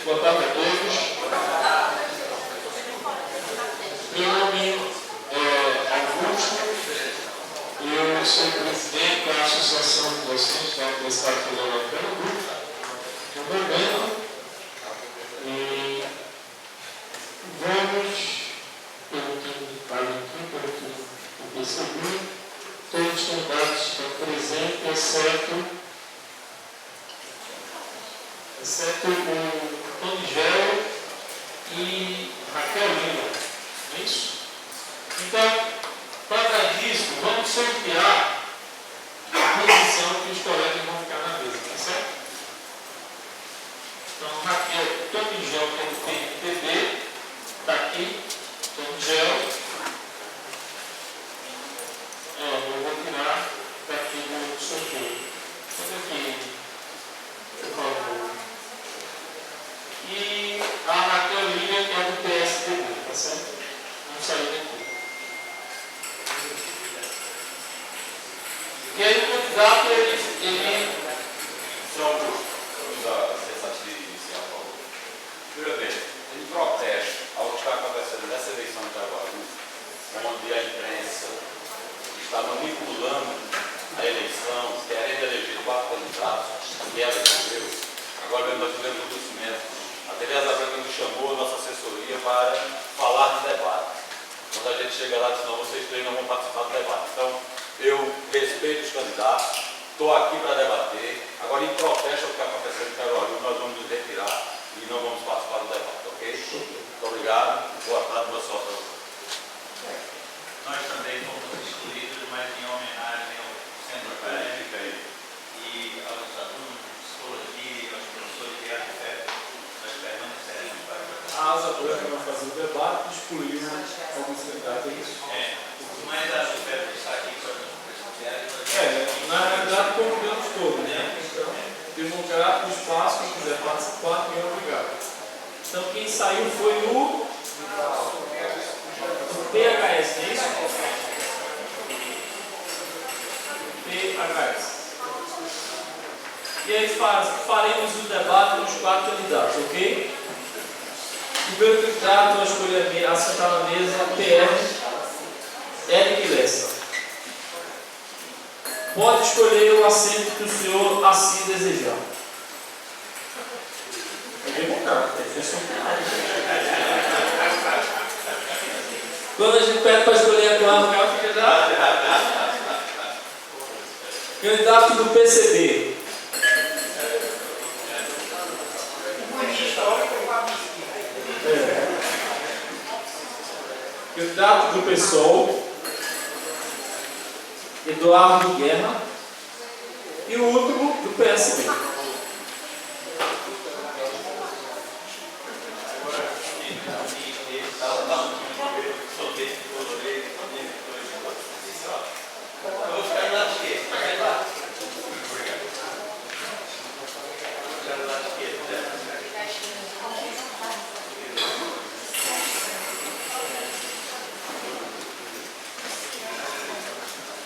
Boa tarde a todos. Meu nome é Augusto. Eu sou presidente da Associação de Docentes da Universidade Federal de Pernambuco, no momento, e vamos, pelo que falo aqui, pelo que eu percebi, todos os candidatos estão presentes, exceto o Tonigel e Raquel Lima, não é isso? Então, para disso, vamos sortear a posição que os colegas vão ficar na mesa, tá certo? Então, Raquel, Tonigel, que é do PMPB, está aqui, Tonigel. Eu vou tirar daqui do sorteio. Fica aqui, por favor. E a Raquel Lima, que é do PSDB, tá certo? Vamos sair daqui. E aí o candidato, ele... Só a sensação inicial, por favor. Primeiro bem, em protesto ao que está acontecendo nessa eleição de Jaguaru, onde a imprensa está manipulando a eleição, querendo eleger 4 candidatos, e ela elegeu. Agora mesmo nós tivemos um conhecimento. A TV Asa Branca nos chamou, a nossa assessoria, para falar de debate. Quando a gente chega lá, diz, não, vocês três não vão participar do debate. Então, eu respeito os candidatos, estou aqui para debater. Agora, em protesto ao que está acontecendo em Caruaru, nós vamos nos retirar e não vamos participar do debate, ok? Muito obrigado, boa tarde, boa sorte a vocês. Nós também fomos excluídos, mas em homenagem ao Centro Acadêmico e aos alunos de psicologia e aos professores de arquiteto, nós permaneceremos para A Asa Branca vai fazer o debate e excluir alguns candidatos. mas a arquiteto está aqui para nos Na realidade, convidamos todos, né? Então, democrático, espaço, quem quiser participar, quem é obrigado. Então, quem saiu foi o PHS, não é isso? PHS. E aí faremos o debate com os 4 candidatos, ok? O primeiro candidato vai escolher a sentar na mesa PR Eric Lessa. Pode escolher o assento que o senhor assim desejar. É bem bom, cara. Quando a gente pede para escolher a classe, o cara fica já. Candidato do PCB. Candidato do PSOL. Eduardo Guerra. E o último do PSB.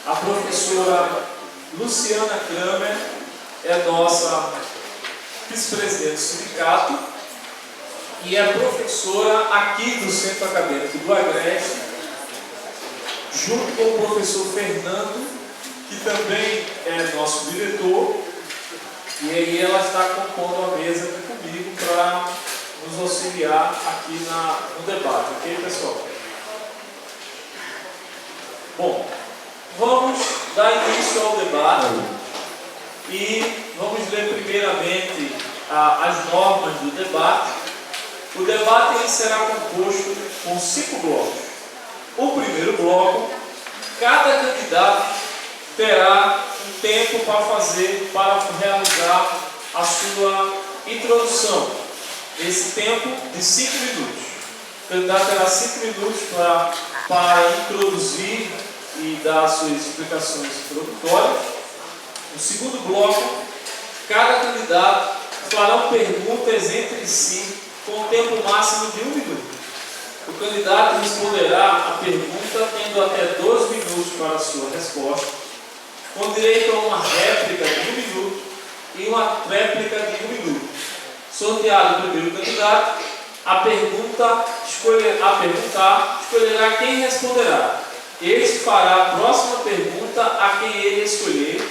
A professora Luciana Kramer é nossa vice-presidente do sindicato e é professora aqui do Centro Acadêmico do Agreste, junto com o professor Fernando, que também é nosso diretor, e aí ela está compondo a mesa aqui comigo para nos auxiliar aqui no debate, ok, pessoal? Bom, vamos dar início ao debate e vamos ler primeiramente as normas do debate. O debate ele será composto com 5 blocos. O primeiro bloco, cada candidato terá um tempo para realizar a sua introdução. Esse tempo de 5 minutos. O candidato terá 5 minutos para introduzir e dar suas explicações introdutórias. No segundo bloco, cada candidato fará perguntas entre si com tempo máximo de 1 minuto. O candidato responderá a pergunta tendo até 12 minutos para a sua resposta, com direito a uma réplica de 1 minuto e uma réplica de 1 minuto. Sorteado o primeiro candidato, a perguntar escolherá quem responderá. Este fará a próxima pergunta a quem ele escolher,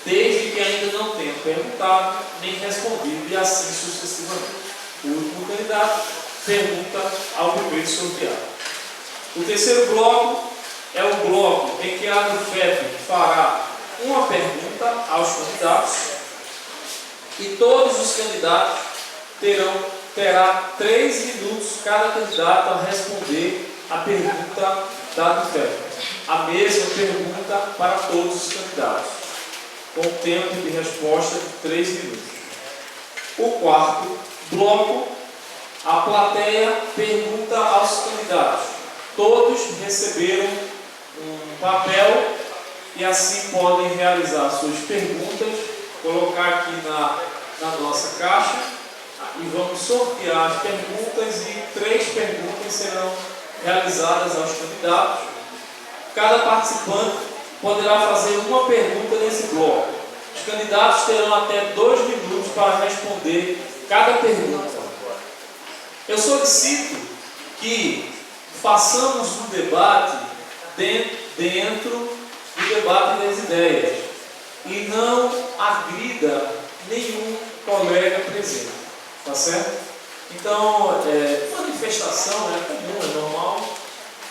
desde que ainda não tenha perguntado nem respondido, e assim sucessivamente. O último candidato pergunta ao primeiro sorteado. O terceiro bloco é o bloco em que a ANUFEP fará uma pergunta aos candidatos e todos os candidatos terá 3 minutos cada candidato a responder a pergunta da ANUFEP. A mesma pergunta para todos os candidatos, com tempo de resposta de 3 minutos. O quarto bloco, a plateia pergunta aos candidatos. Todos receberam um papel e assim podem realizar suas perguntas, colocar aqui na nossa caixa e vamos sortear as perguntas e 3 perguntas serão realizadas aos candidatos. Cada participante poderá fazer uma pergunta nesse bloco. Os candidatos terão até 2 minutos para responder cada pergunta. Eu solicito que façamos um debate dentro do debate das ideias e não agrida nenhum colega presente, tá certo? Então, manifestação é comum, é normal,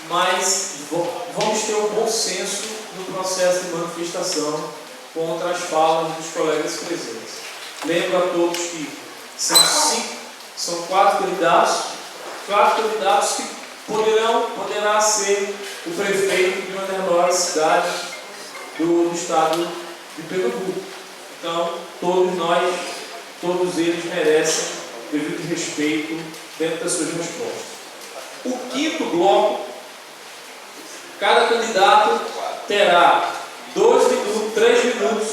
mas vamos ter um bom senso no processo de manifestação contra as falas dos colegas presentes. Lembro a todos que são 4 candidatos que poderá ser o prefeito de uma das maiores cidades do estado de Pernambuco. Então, todos eles merecem devido respeito dentro das suas respostas. O quinto bloco, cada candidato terá 3 minutos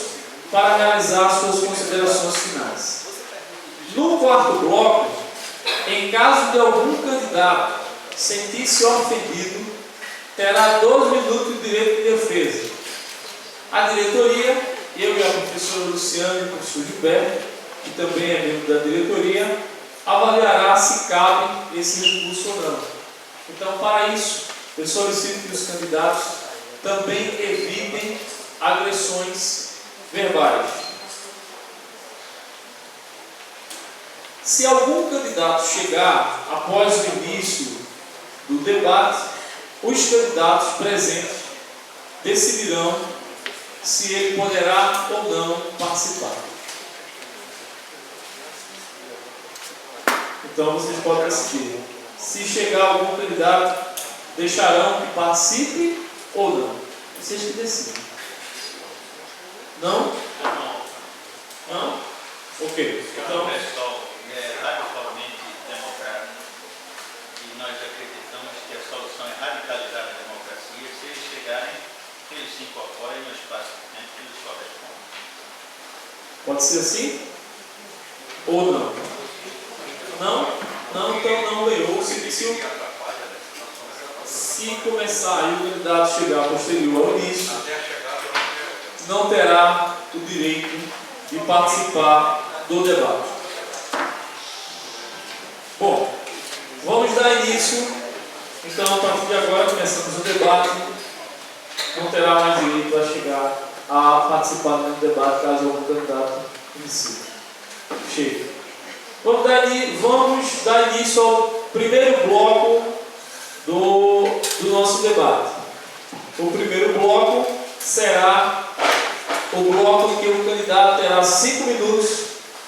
para realizar suas considerações finais. No quarto bloco, em caso de algum candidato sentir-se ofendido, terá 2 minutos de direito de defesa. A diretoria, eu e a professora Luciana e o professor Gilberto, que também é membro da diretoria, avaliará se cabe esse recurso ou não. Então, para isso, eu solicito que os candidatos também evitem agressões verbais. Se algum candidato chegar após o início do debate, os candidatos presentes decidirão se ele poderá ou não participar. Então vocês podem decidir. Se chegar algum candidato, deixarão que participe ou não. Vocês que decidem. Não? Não? Ok. Então, pessoal é radicalmente democrático e nós acreditamos que a solução é radicalizar a democracia. Se eles chegarem, eles 5 apoiam no espaço de tempo que eles correspondem. pode ser assim? Ou não? Não? Não, então não ganhou. Se começar e o candidato chegar posterior ao início, não terá o direito de participar do debate. Bom, vamos dar início. Então, a partir de agora, começamos o debate. Não terá mais direito a chegar a participar do debate caso algum candidato inicie. Chega. Vamos dar início ao primeiro bloco do nosso debate. O primeiro bloco será o bloco em que o candidato terá 5 minutos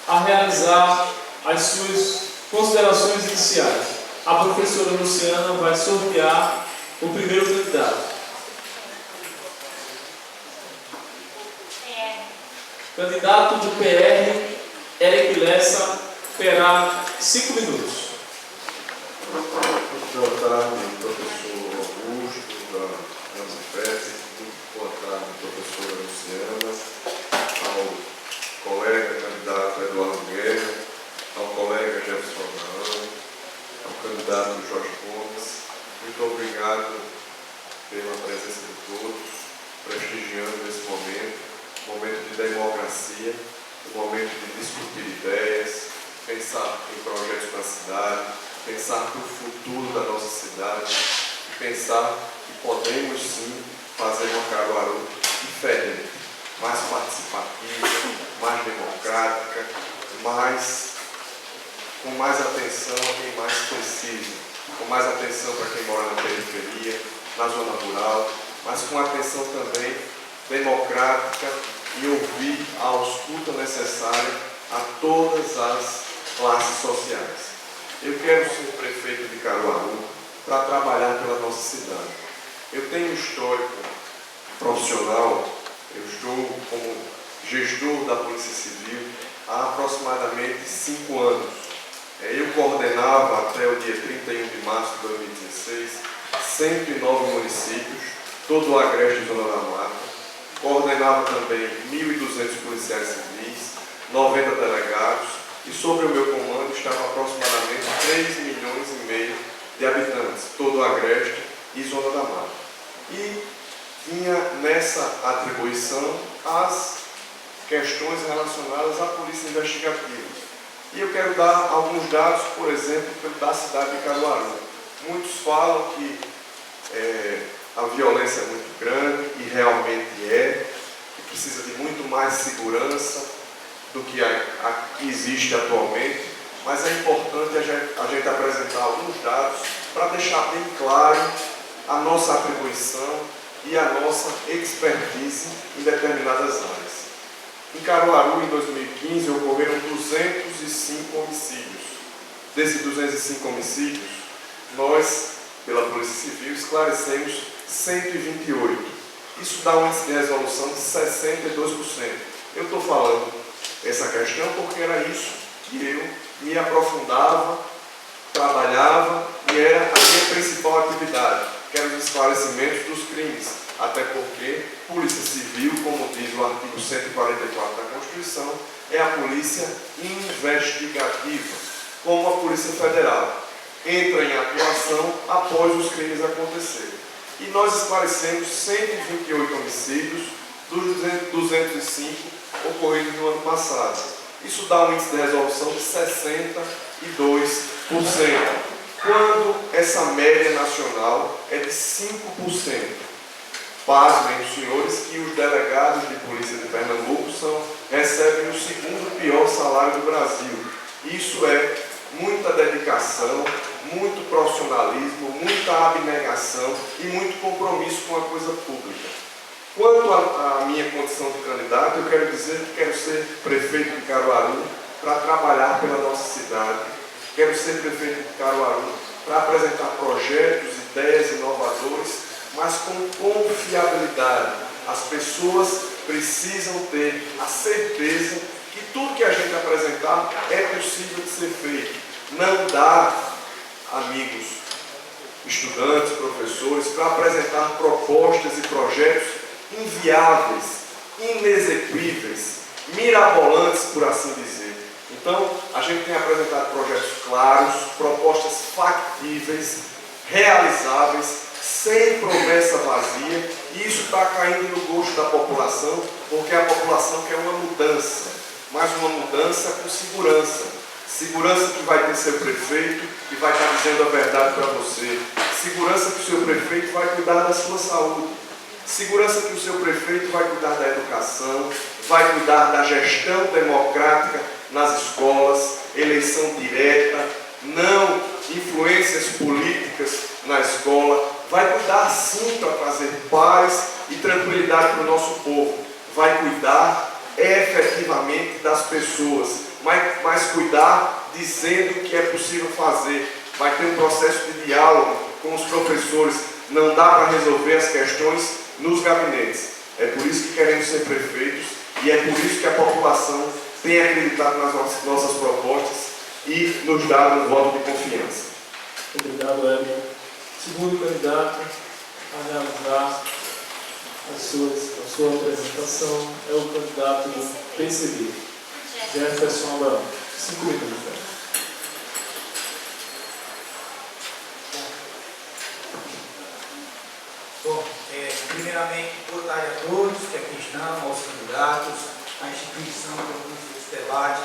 a realizar as suas considerações iniciais. A professora Luciana vai sortear o primeiro candidato. Candidato do PR, Eric Lessa, terá 5 minutos. Boa tarde, professor Augusto, da ANUFEP. Boa tarde, professora Luciana, ao colega candidato Eduardo Guerra, ao colega Jefferson Naão, ao candidato Jorge Gomes. Muito obrigado pela presença de todos, prestigiando esse momento de democracia, um momento de discutir ideias, pensar em projetos para a cidade, pensar no futuro da nossa cidade, e pensar que podemos sim fazer uma Caruaru diferente, mais participativa, mais democrática, com mais atenção a quem mais precisa, com mais atenção para quem mora na periferia, na zona rural, mas com atenção também democrática e ouvir a ausculta necessária a todas as classes sociais. Eu quero ser prefeito de Caruaru para trabalhar pela nossa cidade. Eu tenho um histórico profissional, eu estou como gestor da Polícia Civil há aproximadamente 5 anos. Eu coordenava até o dia 31 de março de 2016 109 municípios, todo o agreste de Zona da Mata. Coordenava também 1.200 policiais civis, 90 delegados, e sobre o meu comando estavam aproximadamente 3,5 milhões de habitantes, todo o agreste e Zona da Mata. E tinha nessa atribuição as questões relacionadas à polícia investigativa. E eu quero dar alguns dados, por exemplo, da cidade de Caruaru. Muitos falam que a violência é muito grande, e realmente que precisa de muito mais segurança do que existe atualmente, mas é importante a gente apresentar alguns dados para deixar bem claro a nossa atribuição e a nossa expertise em determinadas áreas. Em Caruaru, em 2015, ocorreram 205 homicídios. Desses 205 homicídios, nós, pela Polícia Civil, esclarecemos 128. Isso dá um índice de resolução de 62%. Eu estou falando essa questão porque era isso que eu me aprofundava, trabalhava e era a minha principal atividade, que era os esclarecimentos dos crimes. Até porque Polícia Civil, como diz o artigo 144 da Constituição, é a polícia investigativa, como a Polícia Federal. Entra em atuação após os crimes acontecerem. E nós esclarecemos 128 homicídios dos 205 ocorridos no ano passado. Isso dá um índice de resolução de 62%, quando essa média nacional é de 5%. Pasmem os senhores que os delegados de polícia de Pernambuco recebem o segundo pior salário do Brasil. Isso é muita dedicação, muito profissionalismo, muita abnegação e muito compromisso com a coisa pública. Quanto à minha condição de candidato, eu quero dizer que quero ser prefeito de Caruaru para trabalhar pela nossa cidade. Quero ser prefeito de Caruaru para apresentar projetos, ideias inovadores, mas com confiabilidade. As pessoas precisam ter a certeza que tudo que a gente apresentar é possível de ser feito. Não dá, amigos, estudantes, professores, para apresentar propostas e projetos inviáveis, inexequíveis, mirabolantes, por assim dizer. Então, a gente tem apresentado projetos claros, propostas factíveis, realizáveis, sem promessa vazia, e isso está caindo no gosto da população, porque a população quer uma mudança, mas uma mudança com segurança. Segurança que vai ter seu prefeito, que vai estar dizendo a verdade para você. Segurança que o seu prefeito vai cuidar da sua saúde. Segurança que o seu prefeito vai cuidar da educação, vai cuidar da gestão democrática nas escolas, eleição direta, não influências políticas na escola, vai cuidar sim para trazer paz e tranquilidade para o nosso povo, vai cuidar efetivamente das pessoas, mas cuidar dizendo o que é possível fazer, vai ter um processo de diálogo com os professores, não dá para resolver as questões nos gabinetes. É por isso que queremos ser prefeitos e é por isso que a população tem acreditado nas nossas propostas e nos dado um voto de confiança. Obrigado, Hélio. Segundo candidato a realizar a sua apresentação é o candidato do PCB, Jefferson Abraão. 5 minutos. Bom, primeiramente, boa tarde a todos que aqui estão, aos candidatos, à instituição que organiza esse debate.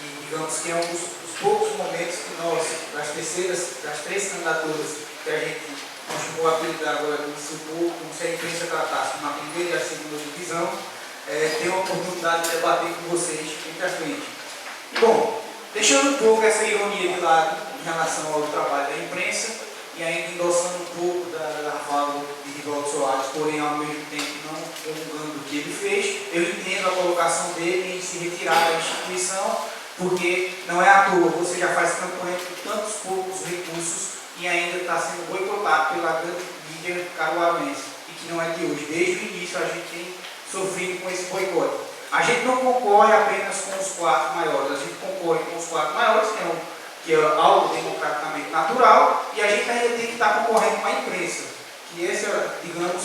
E digamos que é um dos poucos momentos que nós, das três candidaturas que a gente costumou apelidar agora como se a imprensa tratasse uma primeira e a segunda divisão, ter a oportunidade de debater com vocês frente a frente. E bom, deixando um pouco essa ironia de lado em relação ao trabalho da imprensa e ainda endossando um pouco da fala de Rivaldo Soares, porém ao mesmo tempo não comungando o que ele fez, eu entendo a colocação dele em se retirar da instituição, porque não é à toa, você já faz campanha com tantos poucos recursos e ainda está sendo boicotado pela grande mídia caruaruense, e que não é de hoje. Desde o início a gente tem sofrido com esse boicote. A gente não concorre apenas com os 4 maiores, a gente concorre com os 4 maiores, que é algo democraticamente natural, e a gente ainda tem que estar concorrendo com a imprensa, que essa, digamos,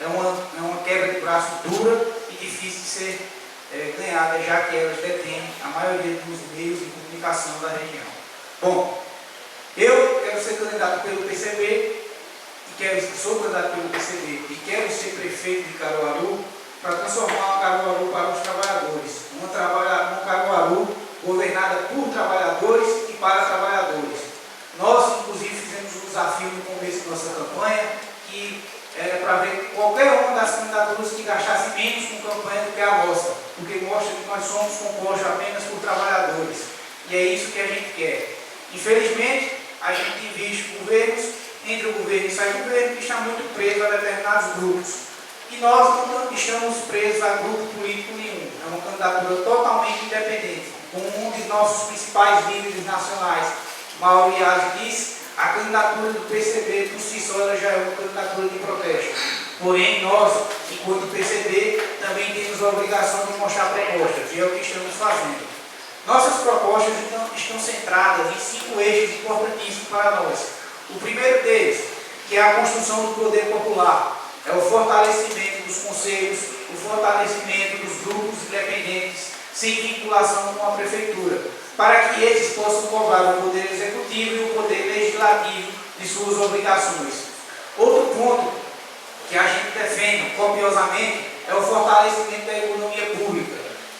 é uma quebra de braço dura e difícil de ser ganhada, já que elas detêm a maioria dos meios de comunicação da região. Bom, eu quero ser candidato pelo PCB, sou candidato pelo PCB e quero ser prefeito de Caruaru para transformar Caruaru para os trabalhadores. Uma Caruaru governada por trabalhadores e para trabalhadores. Nós, inclusive, fizemos um desafio no começo da nossa campanha, que era para ver qualquer uma das candidaturas que gastasse menos com campanha do que a nossa, porque mostra que nós somos compostos apenas por trabalhadores. E é isso que a gente quer. Infelizmente, a gente tem visto governos, entre o governo e sai o governo, que está muito preso a determinados grupos. E nós não estamos presos a grupo político nenhum. É uma candidatura totalmente independente. Como um de nossos principais líderes nacionais, Mauro Iazzi, disse, a candidatura do PCB por si só já é uma candidatura de protesto. Porém, nós, enquanto PCB, também temos a obrigação de mostrar propostas, e é o que estamos fazendo. Nossas propostas estão centradas em 5 eixos importantíssimos para nós. O primeiro deles, que é a construção do poder popular, é o fortalecimento dos conselhos, o fortalecimento dos grupos independentes, sem vinculação com a prefeitura, para que eles possam cobrar o poder executivo e o poder legislativo de suas obrigações. Outro ponto que a gente defende copiosamente é o fortalecimento da economia pública,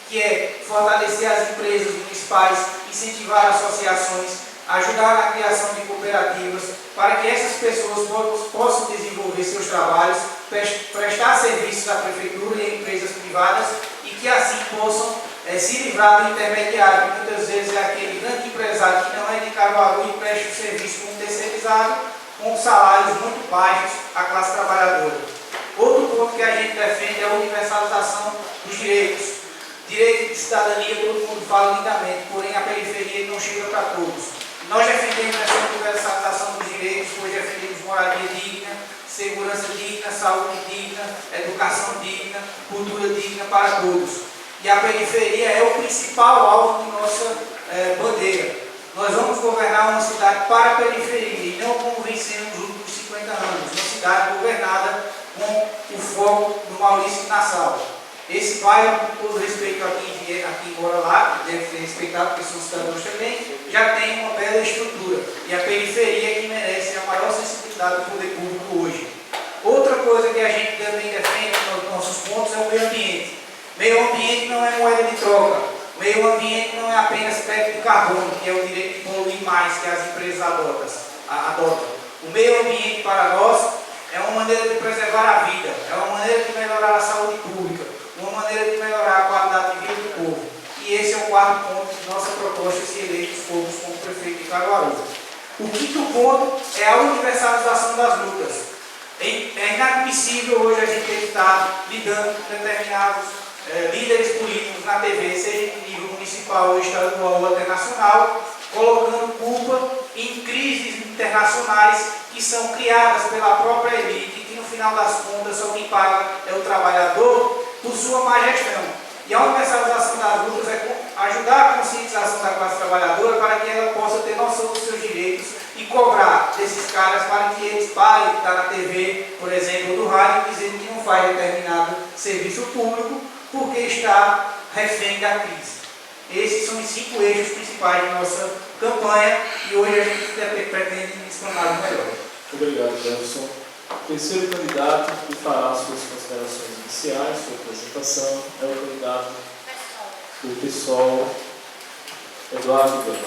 que é fortalecer as empresas municipais, incentivar associações, ajudar na criação de cooperativas, para que essas pessoas possam desenvolver seus trabalhos, prestar serviços à prefeitura e a empresas privadas e que assim possam se livrar do intermediário, que muitas vezes é aquele grande empresário que não é de Caruaru e presta o serviço como terceirizado, com salários muito baixos à classe trabalhadora. Outro ponto que a gente defende é a universalização dos direitos. Direito de cidadania, todo mundo fala lindamente, porém a periferia não chega para todos. Nós defendemos essa universalização dos direitos, pois defendemos moradia digna, segurança digna, saúde digna, educação digna, cultura digna para todos. E a periferia é o principal alvo de nossa bandeira. Nós vamos governar uma cidade para a periferia e não como vencemos nos últimos 50 anos, uma cidade governada com o foco do Maurício Nassau. Esse bairro, com todo respeito a quem mora lá, que deve ser respeitado, porque são cidadãos também, já tem uma bela estrutura. E a periferia é que merece a maior sensibilidade do poder público hoje. Outra coisa que a gente também defende nos nossos pontos é o meio ambiente. Meio ambiente não é moeda de troca. Meio ambiente não é apenas crédito de carbono, que é o direito de poluir mais que as empresas adotam. O meio ambiente para nós é uma maneira de preservar a vida, é uma maneira de melhorar a saúde pública, uma maneira de melhorar a qualidade de vida do povo. E esse é o 4º ponto de nossa proposta de se eleger os povos como prefeito de Caruaru. O 5º ponto é a universalização das lutas. É inadmissível hoje a gente estar lidando com determinados líderes políticos na TV, seja em nível municipal, estadual ou até nacional, colocando culpa em crises internacionais que são criadas pela própria elite e que no final das contas só quem paga é o trabalhador por sua má gestão. E a universalização das lutas é ajudar a conscientização da classe trabalhadora para que ela possa ter noção dos seus direitos e cobrar desses caras para que eles parem de estar na TV, por exemplo, ou no rádio, dizendo que não faz determinado serviço público porque está refém da crise. Esses são os 5 eixos principais de nossa campanha e hoje a gente pretende explanar melhor. Obrigado, Jefferson. O terceiro candidato que fará suas considerações iniciais, sua apresentação, é o candidato do PSOL, Eduardo Bem.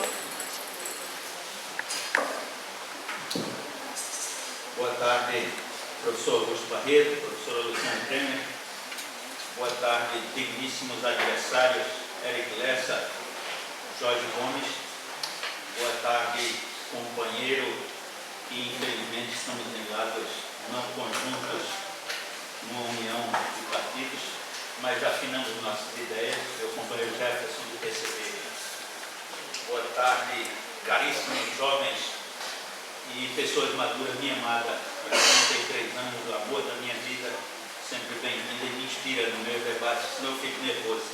Boa tarde, professor Augusto Barreto, professora Luciana Kremer. Boa tarde, digníssimos adversários, Eric Lessa, Jorge Gomes. Boa tarde, companheiro, que infelizmente estamos em lados não conjuntos, numa união de partidos, mas afinando nossas ideias, meu companheiro Jefferson do PCB. Boa tarde, caríssimos jovens e pessoas maduras, minha amada, há 33 anos, o amor da minha vida, sempre bem-vinda e me inspira no meu debate, senão eu fico nervoso.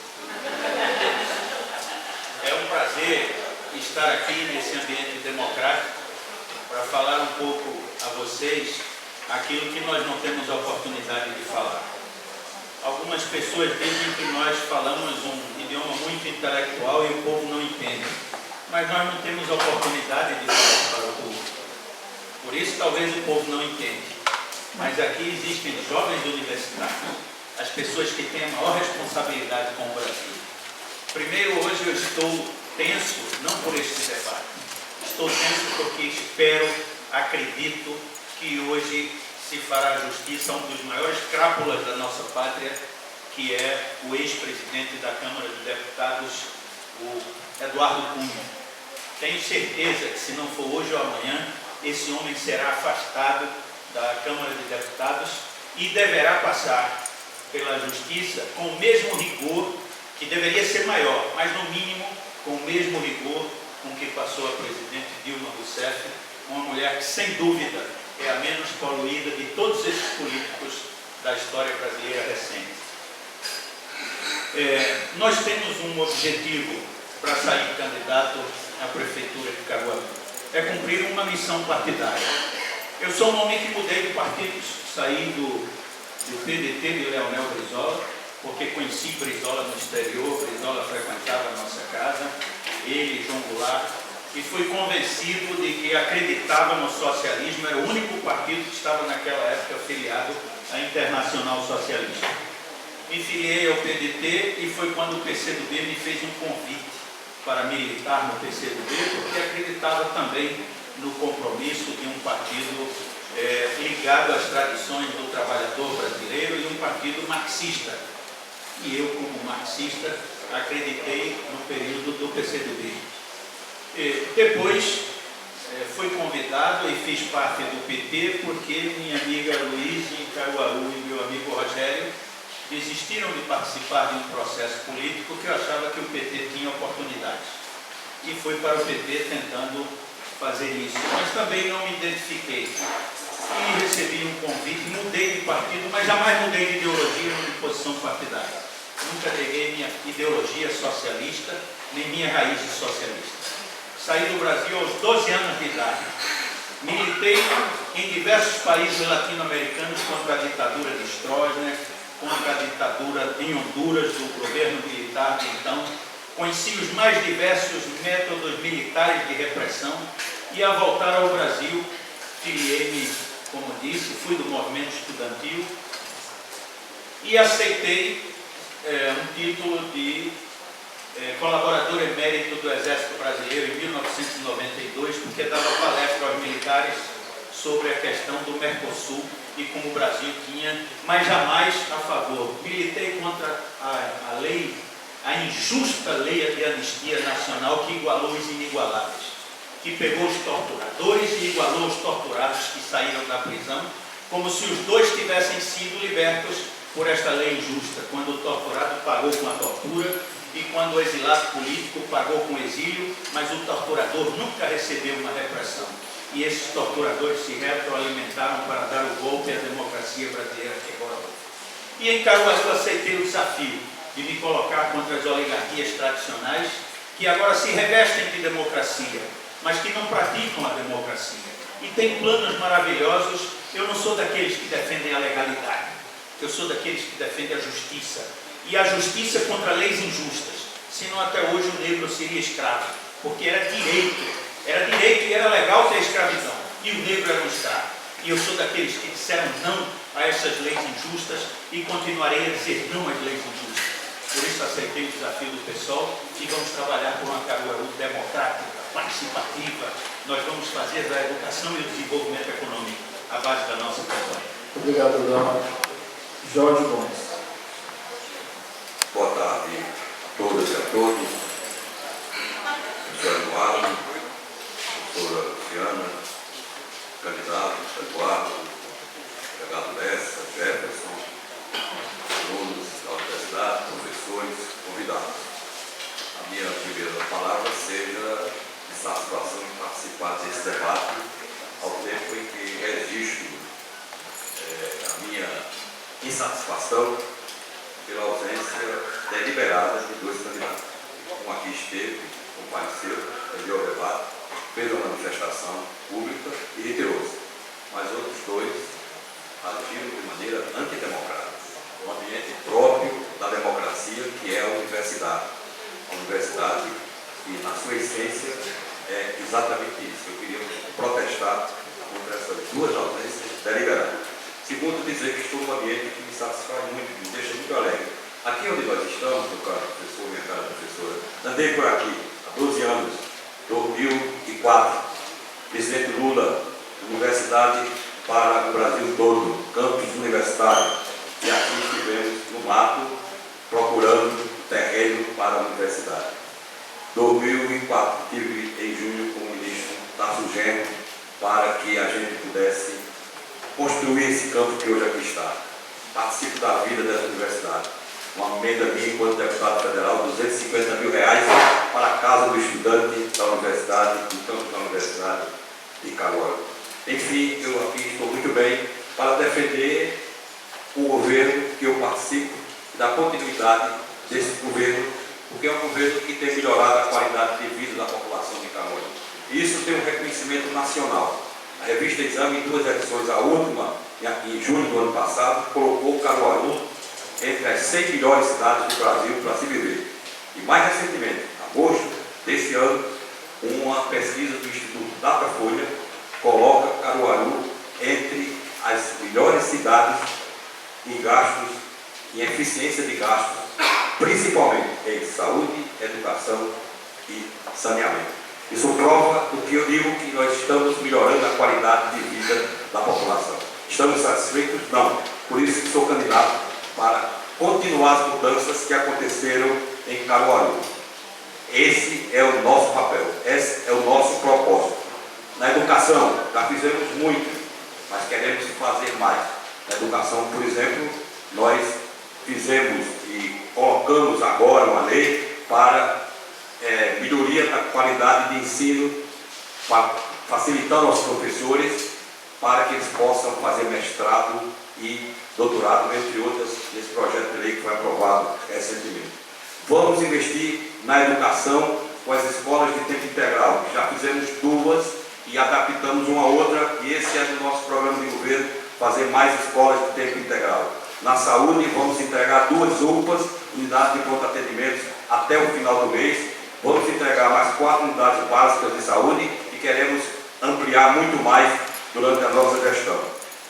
É um prazer estar aqui nesse ambiente democrático para falar um pouco a vocês aquilo que nós não temos a oportunidade de falar. Algumas pessoas dizem que nós falamos um idioma muito intelectual e o povo não entende, mas nós não temos a oportunidade de falar para o povo. Por isso, talvez o povo não entenda. Mas aqui existem jovens universitários, as pessoas que têm a maior responsabilidade com o Brasil. Primeiro, hoje eu estou tenso, não por este debate. Estou tenso porque espero, acredito que hoje se fará justiça a um dos maiores crápulas da nossa pátria, que é o ex-presidente da Câmara de Deputados, o Eduardo Cunha. Tenho certeza que se não for hoje ou amanhã, esse homem será afastado da Câmara de Deputados e deverá passar pela Justiça com o mesmo rigor, que deveria ser maior, mas no mínimo com o mesmo rigor com que passou a presidente Dilma Rousseff, uma mulher que sem dúvida é a menos poluída de todos esses políticos da história brasileira recente. Nós temos um objetivo para sair candidato à Prefeitura de Caruaru. É cumprir uma missão partidária. Eu sou um homem que mudei de partidos, saí do PDT de Leonel Brizola, porque conheci Brizola no exterior, Brizola frequentava a nossa casa, ele, João Goulart, e fui convencido de que acreditava no socialismo, era o único partido que estava naquela época filiado à Internacional Socialista. Me filiei ao PDT e foi quando o PCdoB me fez um convite para militar no PCdoB, porque acreditava também no compromisso de um partido ligado às tradições do trabalhador brasileiro e um partido marxista. E eu, como marxista, acreditei no período do PCdoB. Depois fui convidado e fiz parte do PT porque minha amiga Luísa em Caruaru e meu amigo Rogério desistiram de participar de um processo político que eu achava que o PT tinha oportunidades. E fui para o PT tentando fazer isso. Mas também não me identifiquei. E recebi um convite, mudei de partido, mas jamais mudei de ideologia nem de posição partidária. Nunca neguei minha ideologia socialista, nem minha raiz socialista. Saí do Brasil aos 12 anos de idade. Militei em diversos países latino-americanos contra a ditadura de Stroessner, contra a ditadura em Honduras, do governo militar de então. Conheci os mais diversos métodos militares de repressão e, ao voltar ao Brasil, filiei-me, como disse, fui do movimento estudantil e aceitei um título de colaborador emérito do Exército Brasileiro em 1992, porque dava palestra aos militares sobre a questão do Mercosul e como o Brasil tinha, mas jamais a favor. Militei contra a lei, a injusta lei de anistia nacional que igualou os inigualáveis, que pegou os torturadores e igualou os torturados que saíram da prisão, como se os dois tivessem sido libertos por esta lei injusta, quando o torturado pagou com a tortura e quando o exilado político pagou com o exílio, mas o torturador nunca recebeu uma repressão. E esses torturadores se retroalimentaram para dar o golpe à democracia brasileira que agora houve. E em Caruaru aceitei o desafio de me colocar contra as oligarquias tradicionais, que agora se revestem de democracia, mas que não praticam a democracia. E têm planos maravilhosos. Eu não sou daqueles que defendem a legalidade, eu sou daqueles que defendem a justiça. E a justiça contra leis injustas. Senão até hoje o negro seria escravo, porque era direito e era legal ter escravidão. E o negro era um escravo. E eu sou daqueles que disseram não a essas leis injustas e continuarei a dizer não às leis injustas. Por isso aceitei o desafio do pessoal e vamos trabalhar por uma Caruaru democrática, participativa. Nós vamos fazer da educação e do desenvolvimento econômico a base da nossa campanha. Obrigado, Dama. Jorge Gomes. Boa tarde a todas e a todos. Professor Eduardo, professora Luciana, candidato Eduardo, delegado Lessa, Jefferson, alunos da universidade, professores, convidados. A minha primeira palavra seja de satisfação em participar desse debate ao tempo em que registro a minha insatisfação pela ausência deliberada de dois candidatos. Um aqui esteve, compareceu, enviou o debate, fez uma manifestação pública e retirou-se. Mas outros dois agiram de maneira antidemocrática, um ambiente próprio da democracia, que é a universidade. A universidade, que na sua essência é exatamente isso. Eu queria protestar contra essas duas ausências deliberadas. Segundo, dizer que estou num ambiente que me satisfaz muito, me deixa muito alegre. Aqui onde nós estamos, meu caro professor, minha cara professora, andei por aqui há 12 anos, 2004, presidente Lula, universidade para o Brasil todo, campus universitário. E aqui estivemos no mato, procurando terreno para a universidade. 2004, estive em julho com o ministro Tarso Genro para que a gente pudesse construir esse campo que hoje aqui está. Participo da vida dessa universidade. Uma emenda minha, enquanto deputado federal, R$250 mil para a casa do estudante da universidade, do campo da universidade de Caruaru. Enfim, eu aqui estou muito bem para defender o governo que eu participo, da continuidade desse governo, porque é um governo que tem melhorado a qualidade de vida da população de Caruaru. E isso tem um reconhecimento nacional. A revista Exame, em 2 edições, a última, em julho do ano passado, colocou Caruaru entre as 100 melhores cidades do Brasil para se viver. E mais recentemente, em agosto desse ano, uma pesquisa do Instituto Datafolha coloca Caruaru entre as melhores cidades em gastos, em eficiência de gastos, principalmente em saúde, educação e saneamento. Isso prova do que eu digo, que nós estamos melhorando a qualidade de vida da população. Estamos satisfeitos? Não. Por isso que sou candidato para continuar as mudanças que aconteceram em Caruaru. Esse é o nosso papel, esse é o nosso propósito. Na educação, já fizemos muito, mas queremos fazer mais. Na educação, por exemplo, nós fizemos e colocamos agora uma lei para melhoria da qualidade de ensino, facilitando aos professores para que eles possam fazer mestrado e doutorado, entre outras, nesse projeto de lei que foi aprovado recentemente. Vamos investir na educação com as escolas de tempo integral. Já fizemos 2 e adaptamos uma a outra, e esse é do nosso programa de governo, fazer mais escolas de tempo integral. Na saúde, vamos entregar 2 UPAs, unidades de pronto atendimento, até o final do mês. Vamos entregar mais 4 unidades básicas de saúde e queremos ampliar muito mais durante a nossa gestão.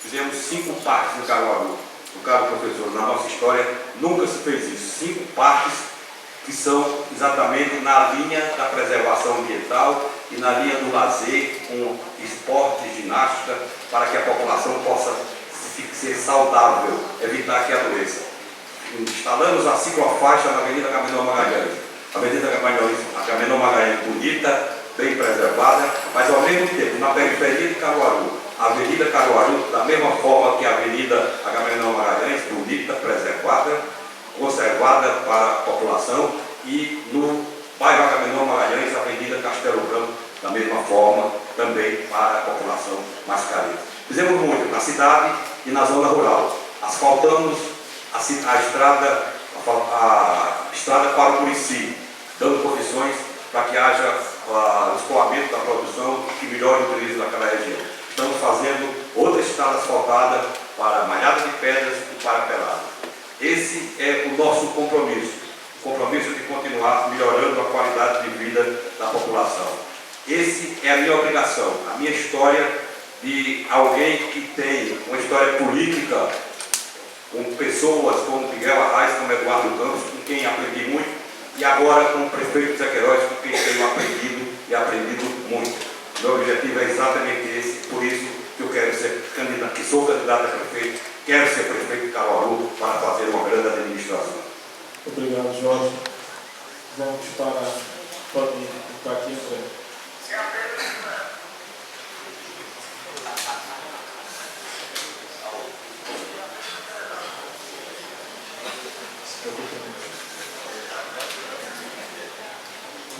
Fizemos 5 parques em Caruaru. No caso, professor, na nossa história nunca se fez isso. 5 parques que são exatamente na linha da preservação ambiental e na linha do lazer, com esporte e ginástica, para que a população possa ser saudável, evitar que adoeça. Instalamos a ciclofaixa na Avenida Agamenon Magalhães. A Avenida Agamenon Magalhães bonita, bem preservada, mas ao mesmo tempo, na periferia de Caruaru, a Avenida Caruaru, da mesma forma que a Avenida Agamenon Magalhães, bonita, preservada, conservada para a população, e no bairro Agamenon Magalhães, a Avenida Castelo Branco, da mesma forma, também para a população mais carente. Fizemos muito na cidade e na zona rural. Asfaltamos a estrada para o Murici, dando condições para que haja o escoamento da produção que melhore o turismo daquela região. Estamos fazendo outra estrada asfaltada para Malhada de Pedras e para Pelado. Esse é o nosso compromisso, o compromisso de continuar melhorando a qualidade de vida da população. Esse é a minha obrigação, a minha história de alguém que tem uma história política com pessoas como Miguel Arraes, como Eduardo Campos, com quem aprendi muito, e agora com o prefeito Zé Queiroz, com quem tenho aprendido e aprendido muito. Meu objetivo é exatamente esse, por isso que eu quero ser candidato, que sou candidato a prefeito, quero ser prefeito de Caruaru para fazer uma grande administração. Obrigado, Jorge. Vamos pode ficar aqui em frente.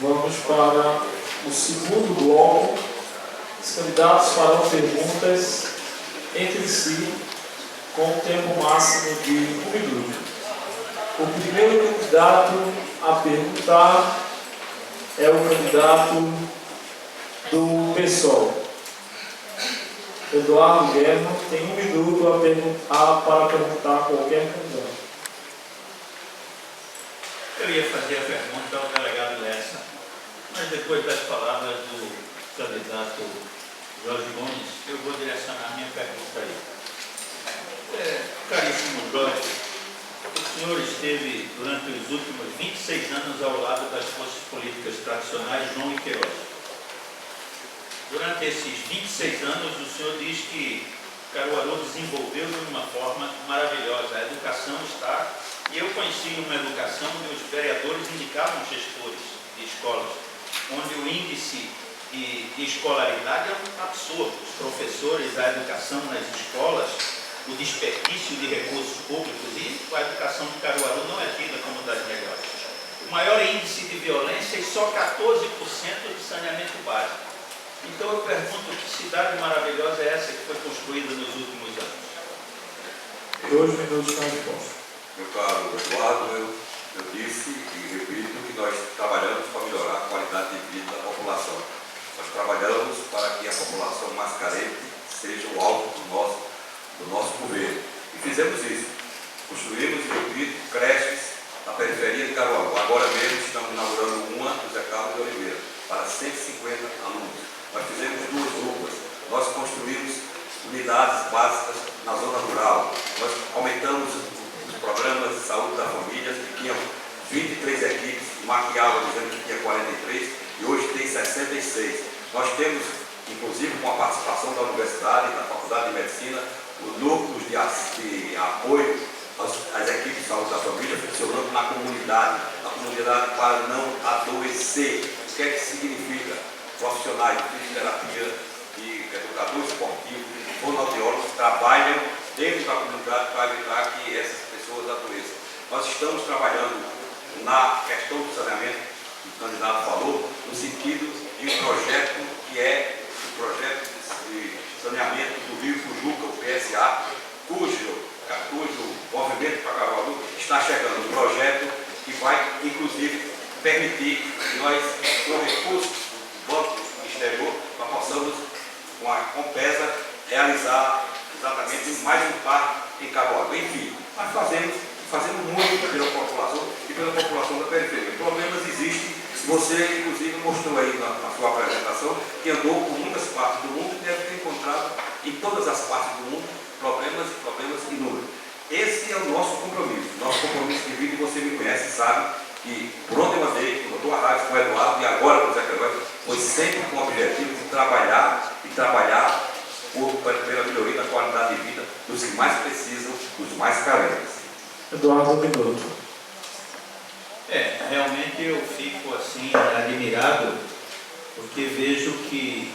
Vamos para o segundo bloco. Os candidatos farão perguntas entre si com um tempo máximo de 1 minuto. O primeiro candidato a perguntar é o candidato do PSOL. Eduardo Guerra tem 1 minuto para perguntar a qualquer candidato. Eu ia fazer a pergunta ao delegado Lessa, mas depois das palavras do candidato Jorge Gomes, eu vou direcionar minha pergunta aí. Caríssimo Jorge, o senhor esteve durante os últimos 26 anos ao lado das forças políticas tradicionais João e Queiroz. Durante esses 26 anos, o senhor diz que Caruaru desenvolveu de uma forma maravilhosa. A educação está... E eu conheci uma educação onde os vereadores indicavam gestores de escolas, onde o índice de escolaridade é um absurdo. Os professores, a educação nas escolas, o desperdício de recursos públicos, e a educação de Caruaru não é tida como das melhores. O maior índice de violência e só 14% de saneamento básico. Então eu pergunto, que cidade maravilhosa é essa que foi construída nos últimos anos? 2 minutos para a resposta. Meu caro Eduardo, eu disse e repito que nós trabalhamos para melhorar a qualidade de vida da população. Nós trabalhamos para que a população mais carente seja o alvo do nosso governo. E fizemos isso. Construímos, repito, creches na periferia de Caruaru. Agora mesmo estamos inaugurando uma do Zé Carlos de Oliveira, para 150 alunos. Nós fizemos 2 UPAs. Nós construímos unidades básicas na zona rural. Nós aumentamos programas de saúde da família, que tinham 23 equipes, maquiavam dizendo que tinha 43 e hoje tem 66. Nós temos, inclusive com a participação da universidade e da Faculdade de Medicina, os núcleos de apoio às equipes de saúde da família funcionando na comunidade para não adoecer. O que é que significa? Profissionais de fisioterapia, de educadores esportivos, fonoaudiólogos trabalham dentro da comunidade para evitar que essas pessoas adoeçam. Nós estamos trabalhando na questão do saneamento, que o candidato falou, no sentido de um projeto que é o projeto de saneamento do Rio Pujuca, o PSA, cujo movimento para Caruaru está chegando. Um projeto que vai, inclusive, permitir que nós, com recursos do Banco Exterior, nós possamos, com a Compesa, realizar exatamente mais um parque em Caruaru. Enfim, nós fazemos muito pela população e pela população da periferia. Problemas existem. Você, inclusive, mostrou aí na sua apresentação que andou por muitas partes do mundo e deve ter encontrado em todas as partes do mundo problemas inúmeros. Esse é o nosso compromisso. Nosso compromisso de vida, e você me conhece, sabe que por onde eu andei, com o doutor Arraes, com o Eduardo e agora com o Zé Queiroz, foi sempre com o objetivo de trabalhar pela melhoria da qualidade de vida dos que mais precisam, dos mais carentes. Eduardo, 1 minuto. Realmente eu fico assim admirado, porque vejo que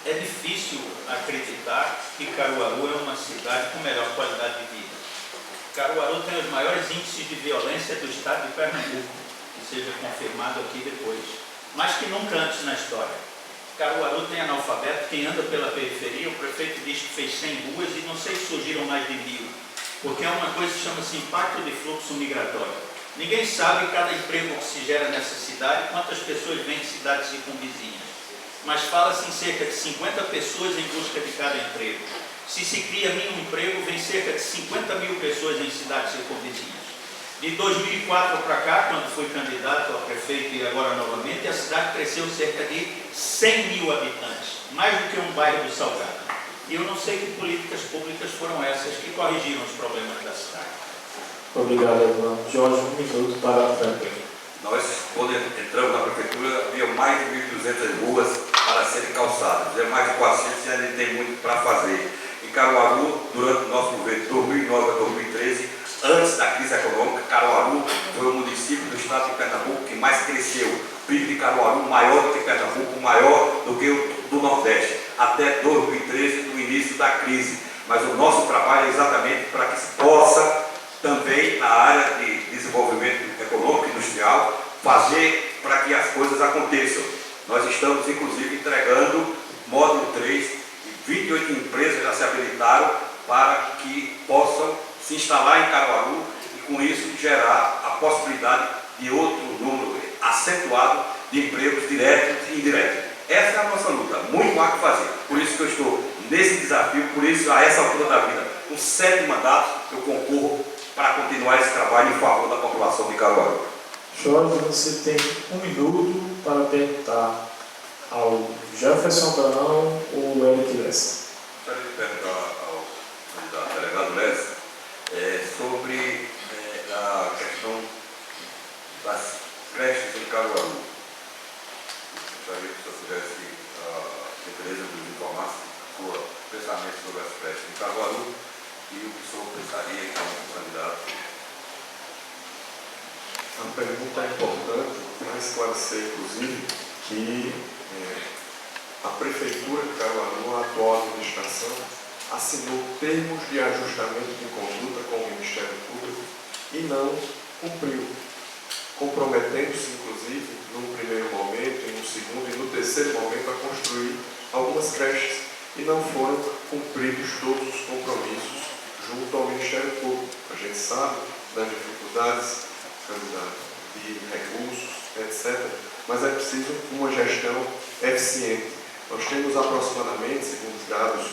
é difícil acreditar que Caruaru é uma cidade com melhor qualidade de vida. Caruaru tem os maiores índices de violência do estado de Pernambuco, que seja confirmado aqui depois, mas que nunca antes na história. Caruaru tem analfabeto, quem anda pela periferia, o prefeito diz que fez 100 ruas e não sei se surgiram mais de 1000, porque é uma coisa que chama-se impacto de fluxo migratório. Ninguém sabe cada emprego que se gera nessa cidade, quantas pessoas vêm de cidades circunvizinhas, mas fala-se em cerca de 50 pessoas em busca de cada emprego. Se se cria mínimo emprego, vem cerca de 50 mil pessoas em cidades circunvizinhas. De 2004 para cá, quando fui candidato a prefeito e agora novamente, a cidade cresceu cerca de 100 mil habitantes, mais do que um bairro do Salgado. E eu não sei que políticas públicas foram essas que corrigiram os problemas da cidade. Obrigado, Evandro. Jorge, 1 minuto para Franklin. Nós, quando entramos na prefeitura, havia mais de 1.200 ruas para serem calçadas. Havia mais de 400 e ainda tem muito para fazer. Em Caruaru, durante o nosso governo de 2009 a 2013, antes da crise econômica, Caruaru foi o município do estado de Pernambuco que mais cresceu. O PIB de Caruaru maior do que Pernambuco, maior do que o do Nordeste, até 2013, no início da crise. Mas o nosso trabalho é exatamente para que se possa também na área de desenvolvimento econômico e industrial, fazer para que as coisas aconteçam. Nós estamos, inclusive, entregando módulo 3 e 28 empresas já se habilitaram para que possam se instalar em Caruaru e, com isso, gerar a possibilidade de outro número acentuado de empregos diretos e indiretos. Essa é a nossa luta, muito há que fazer. Por isso que eu estou nesse desafio, por isso, a essa altura da vida, com 7 mandatos, eu concorro para continuar esse trabalho em favor da população de Caruaru. Jorge, você tem 1 minuto para perguntar ao Jefferson Abraão ou Eric Lessa. Gostaria de perguntar ao candidato delegado Lessa sobre a questão das creches em Caruaru. Gostaria que o senhor tivesse a gentileza de nos informar o seu pensamento sobre as creches em Caruaru e o que o senhor pensaria como candidato. A pergunta é importante para esclarecer, inclusive, que a Prefeitura de Caruaru, a atual administração, assinou termos de ajustamento de conduta com o Ministério Público e não cumpriu, comprometendo-se, inclusive, num primeiro momento, em um segundo e no terceiro momento, a construir algumas creches e não foram cumpridos todos os compromissos junto ao Ministério Público. A gente sabe das dificuldades, candidato, de recursos, etc. Mas é preciso uma gestão eficiente. Nós temos aproximadamente, segundo os dados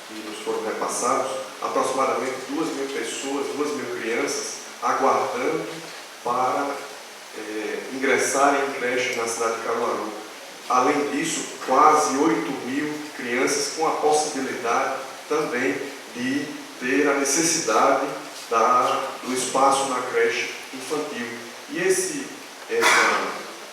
que nos foram repassados, aproximadamente 2.000 pessoas, 2.000 crianças aguardando para ingressarem em creche na cidade de Caruaru. Além disso, quase 8.000 crianças com a possibilidade também de ter a necessidade do espaço na creche infantil. E essa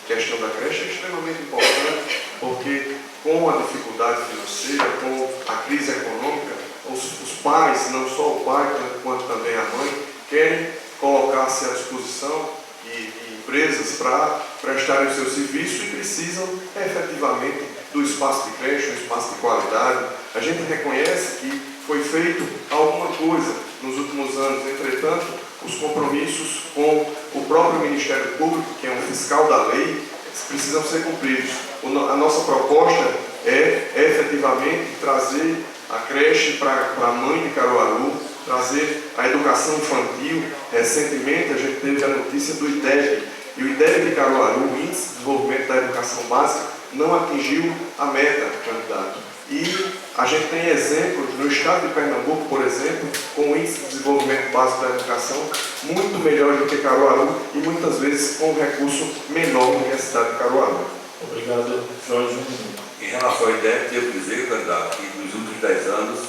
questão da creche é extremamente importante, porque com a dificuldade financeira, com a crise econômica, os pais, não só o pai, quanto também a mãe, querem colocar-se à disposição de empresas para prestarem o seu serviço e precisam efetivamente do espaço de creche, um espaço de qualidade. A gente reconhece que foi feito alguma coisa nos últimos anos, entretanto, os compromissos com o próprio Ministério Público, que é um fiscal da lei, precisam ser cumpridos. A nossa proposta é efetivamente trazer a creche para a mãe de Caruaru, trazer a educação infantil. Recentemente a gente teve a notícia do IDEB, e o IDEB de Caruaru, o Índice de Desenvolvimento da Educação Básica, não atingiu a meta, candidato. E a gente tem exemplos no estado de Pernambuco, por exemplo, com o Índice de Desenvolvimento Básico da Educação muito melhor do que Caruaru e muitas vezes com um recurso menor do que a cidade de Caruaru. Obrigado, Jorge. 1 minuto. Em relação ao IDEB, devo dizer, candidato, que nos últimos 10 anos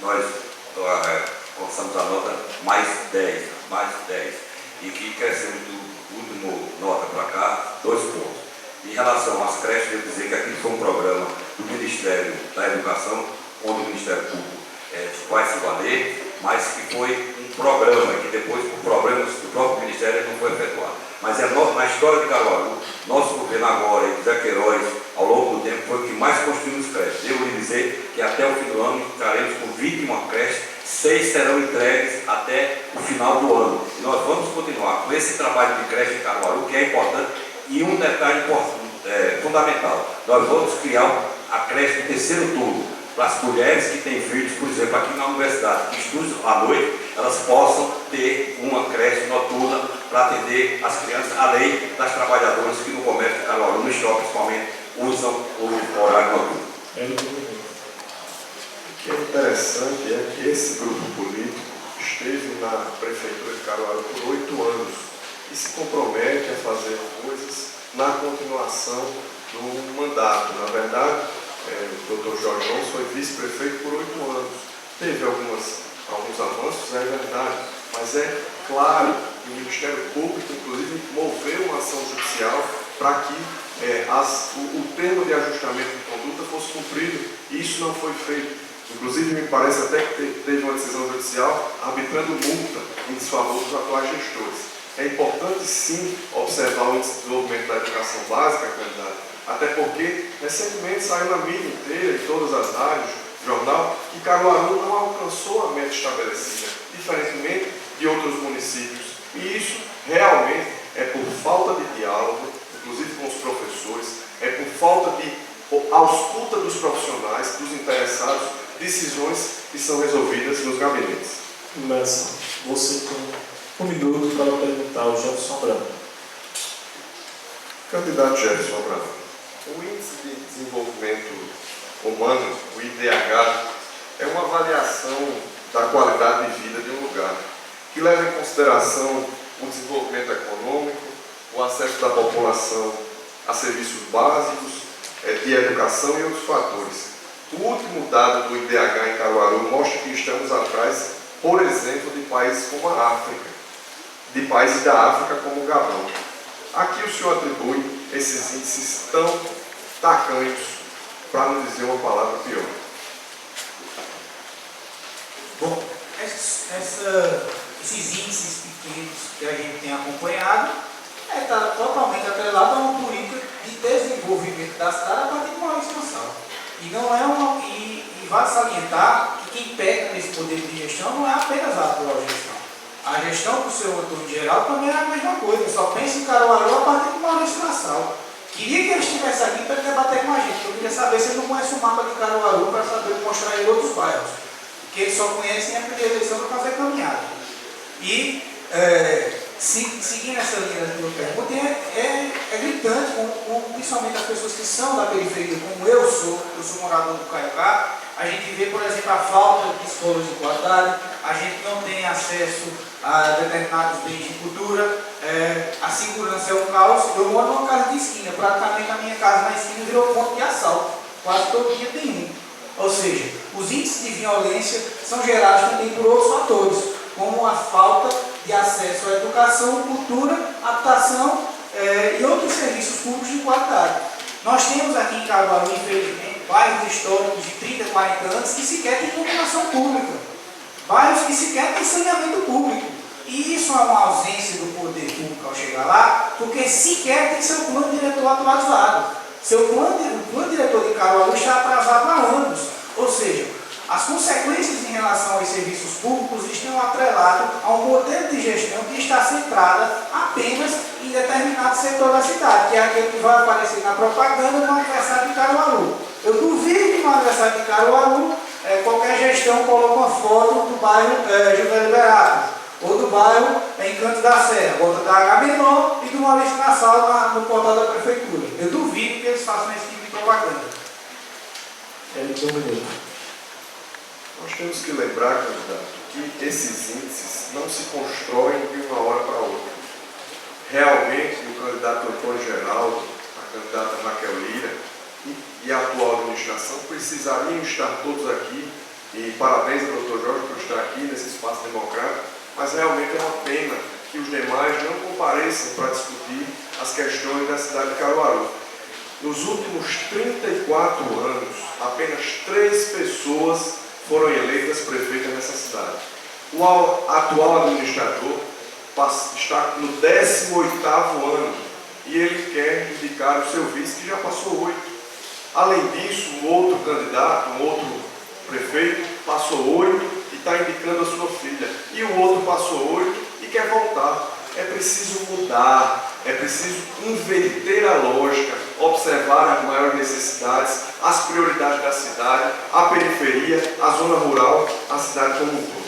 nós alcançamos a nota mais 10, e que crescemos do último nota para cá, 2 pontos. Em relação às creches, devo dizer que aqui foi um programa do Ministério da Educação, onde o Ministério Público vai se valer, mas que foi um programa que depois, por problemas do próprio Ministério, não foi efetuado. Mas na história de Caruaru, nosso governo agora, e José Queiroz, ao longo do tempo, foi o que mais construímos creches. Devo lhe dizer que até o fim do ano estaremos com 21 creches, 6 serão entregues até o final do ano. E nós vamos continuar com esse trabalho de creche em Caruaru, que é importante. E um detalhe fundamental, nós vamos criar a creche de terceiro turno para as mulheres que têm filhos, por exemplo, aqui na universidade, que estudam à noite, elas possam ter uma creche noturna para atender as crianças, além das trabalhadoras que no comércio de Caruaru, no shopping principalmente, usam o horário noturno. O que é interessante é que esse grupo político esteve na Prefeitura de Caruaru por 8 anos e se compromete a fazer coisas na continuação do mandato. Na verdade, o Dr. Jorge Jones foi vice-prefeito por 8 anos. Teve alguns avanços, é verdade, mas é claro que o Ministério Público, inclusive, moveu uma ação judicial para que o termo de ajustamento de conduta fosse cumprido, e isso não foi feito. Inclusive, me parece até que teve uma decisão judicial arbitrando multa em desfavor dos atuais gestores. É importante, sim, observar o desenvolvimento da educação básica, candidato, até porque recentemente saiu na mídia inteira, em todas as rádios, jornal, que Caruaru não alcançou a meta estabelecida, diferentemente de outros municípios. E isso realmente é por falta de diálogo, inclusive com os professores, é por falta de ausculta dos profissionais, dos interessados, decisões que são resolvidas nos gabinetes. Lessa, você tem 1 minuto para perguntar ao Jefferson Abrão. Candidato Jefferson Abrão, o Índice de Desenvolvimento Humano, o IDH, é uma avaliação da qualidade de vida de um lugar, que leva em consideração o desenvolvimento econômico, o acesso da população a serviços básicos, de educação e outros fatores. O último dado do IDH em Caruaru mostra que estamos atrás, por exemplo, de países como a África, de países da África como o Gabão. Aqui o senhor atribui esses índices tão tacanhos, para não dizer uma palavra pior. Bom, esses índices pequenos que a gente tem acompanhado está totalmente atrelado a uma política de desenvolvimento da cidade a partir de uma legislação. E não é e vale salientar que quem peca nesse poder de gestão não é apenas a atual gestão. A gestão do seu Antônio Geraldo também era a mesma coisa, só pensa em Caruaru a partir de uma legislação. Queria que ele estivesse aqui para debater com a gente. Eu queria saber se ele não conhece o mapa de Caruaru para saber mostrar em outros bairros. Porque eles só conhecem a primeira eleição para fazer caminhada. E, seguindo essa linha da minha pergunta, é gritante, principalmente as pessoas que são da periferia, como eu sou morador do Caiucá. A gente vê, por exemplo, a falta de escolas de qualidade, a gente não tem acesso a determinados bens de cultura, a segurança é um caos. Eu moro numa casa de esquina, praticamente a minha casa na esquina virou ponto de assalto, quase todo dia tem um. Ou seja, os índices de violência são gerados também por outros fatores, como a falta de acesso à educação, cultura, habitação e outros serviços públicos de qualidade. Nós temos aqui em Caruaru, infelizmente, bairros históricos de 30, 40 anos que sequer têm iluminação pública, bairros que sequer têm saneamento público. E isso é uma ausência do poder público ao chegar lá, porque sequer tem seu plano diretor atualizado. O plano diretor de Caruaru está atrasado há anos. Ou seja, as consequências em relação aos serviços públicos estão atreladas a um modelo de gestão que está centrada apenas em determinado setor da cidade, que é aquele que vai aparecer na propaganda no aniversário de Caruaru. Eu duvido que no aniversário de Caruaru qualquer gestão coloque uma foto do bairro José Liberato, ou do bairro Encanto da Serra, bota da Agamenon e do Maurício Nassau no portal da prefeitura. Eu duvido que eles façam esse tipo de propaganda. Nós temos que lembrar, candidato, que esses índices não se constroem de uma hora para outra. Realmente, o candidato Antônio Geraldo, a candidata Raquel Lira e a atual administração precisariam estar todos aqui, e parabéns ao Dr. Jorge por estar aqui nesse espaço democrático, mas realmente é uma pena que os demais não compareçam para discutir as questões da cidade de Caruaru. Nos últimos 34 anos, apenas 3 pessoas foram eleitas prefeitas nessa cidade. O atual administrador está no 18º ano e ele quer indicar o seu vice, que já passou 8. Além disso, um outro candidato, um outro prefeito, passou 8 e está indicando a sua filha. E o outro passou 8 e quer voltar. É preciso mudar, é preciso inverter a lógica, observar as maiores necessidades, as prioridades da cidade, a periferia, a zona rural, a cidade como um todo.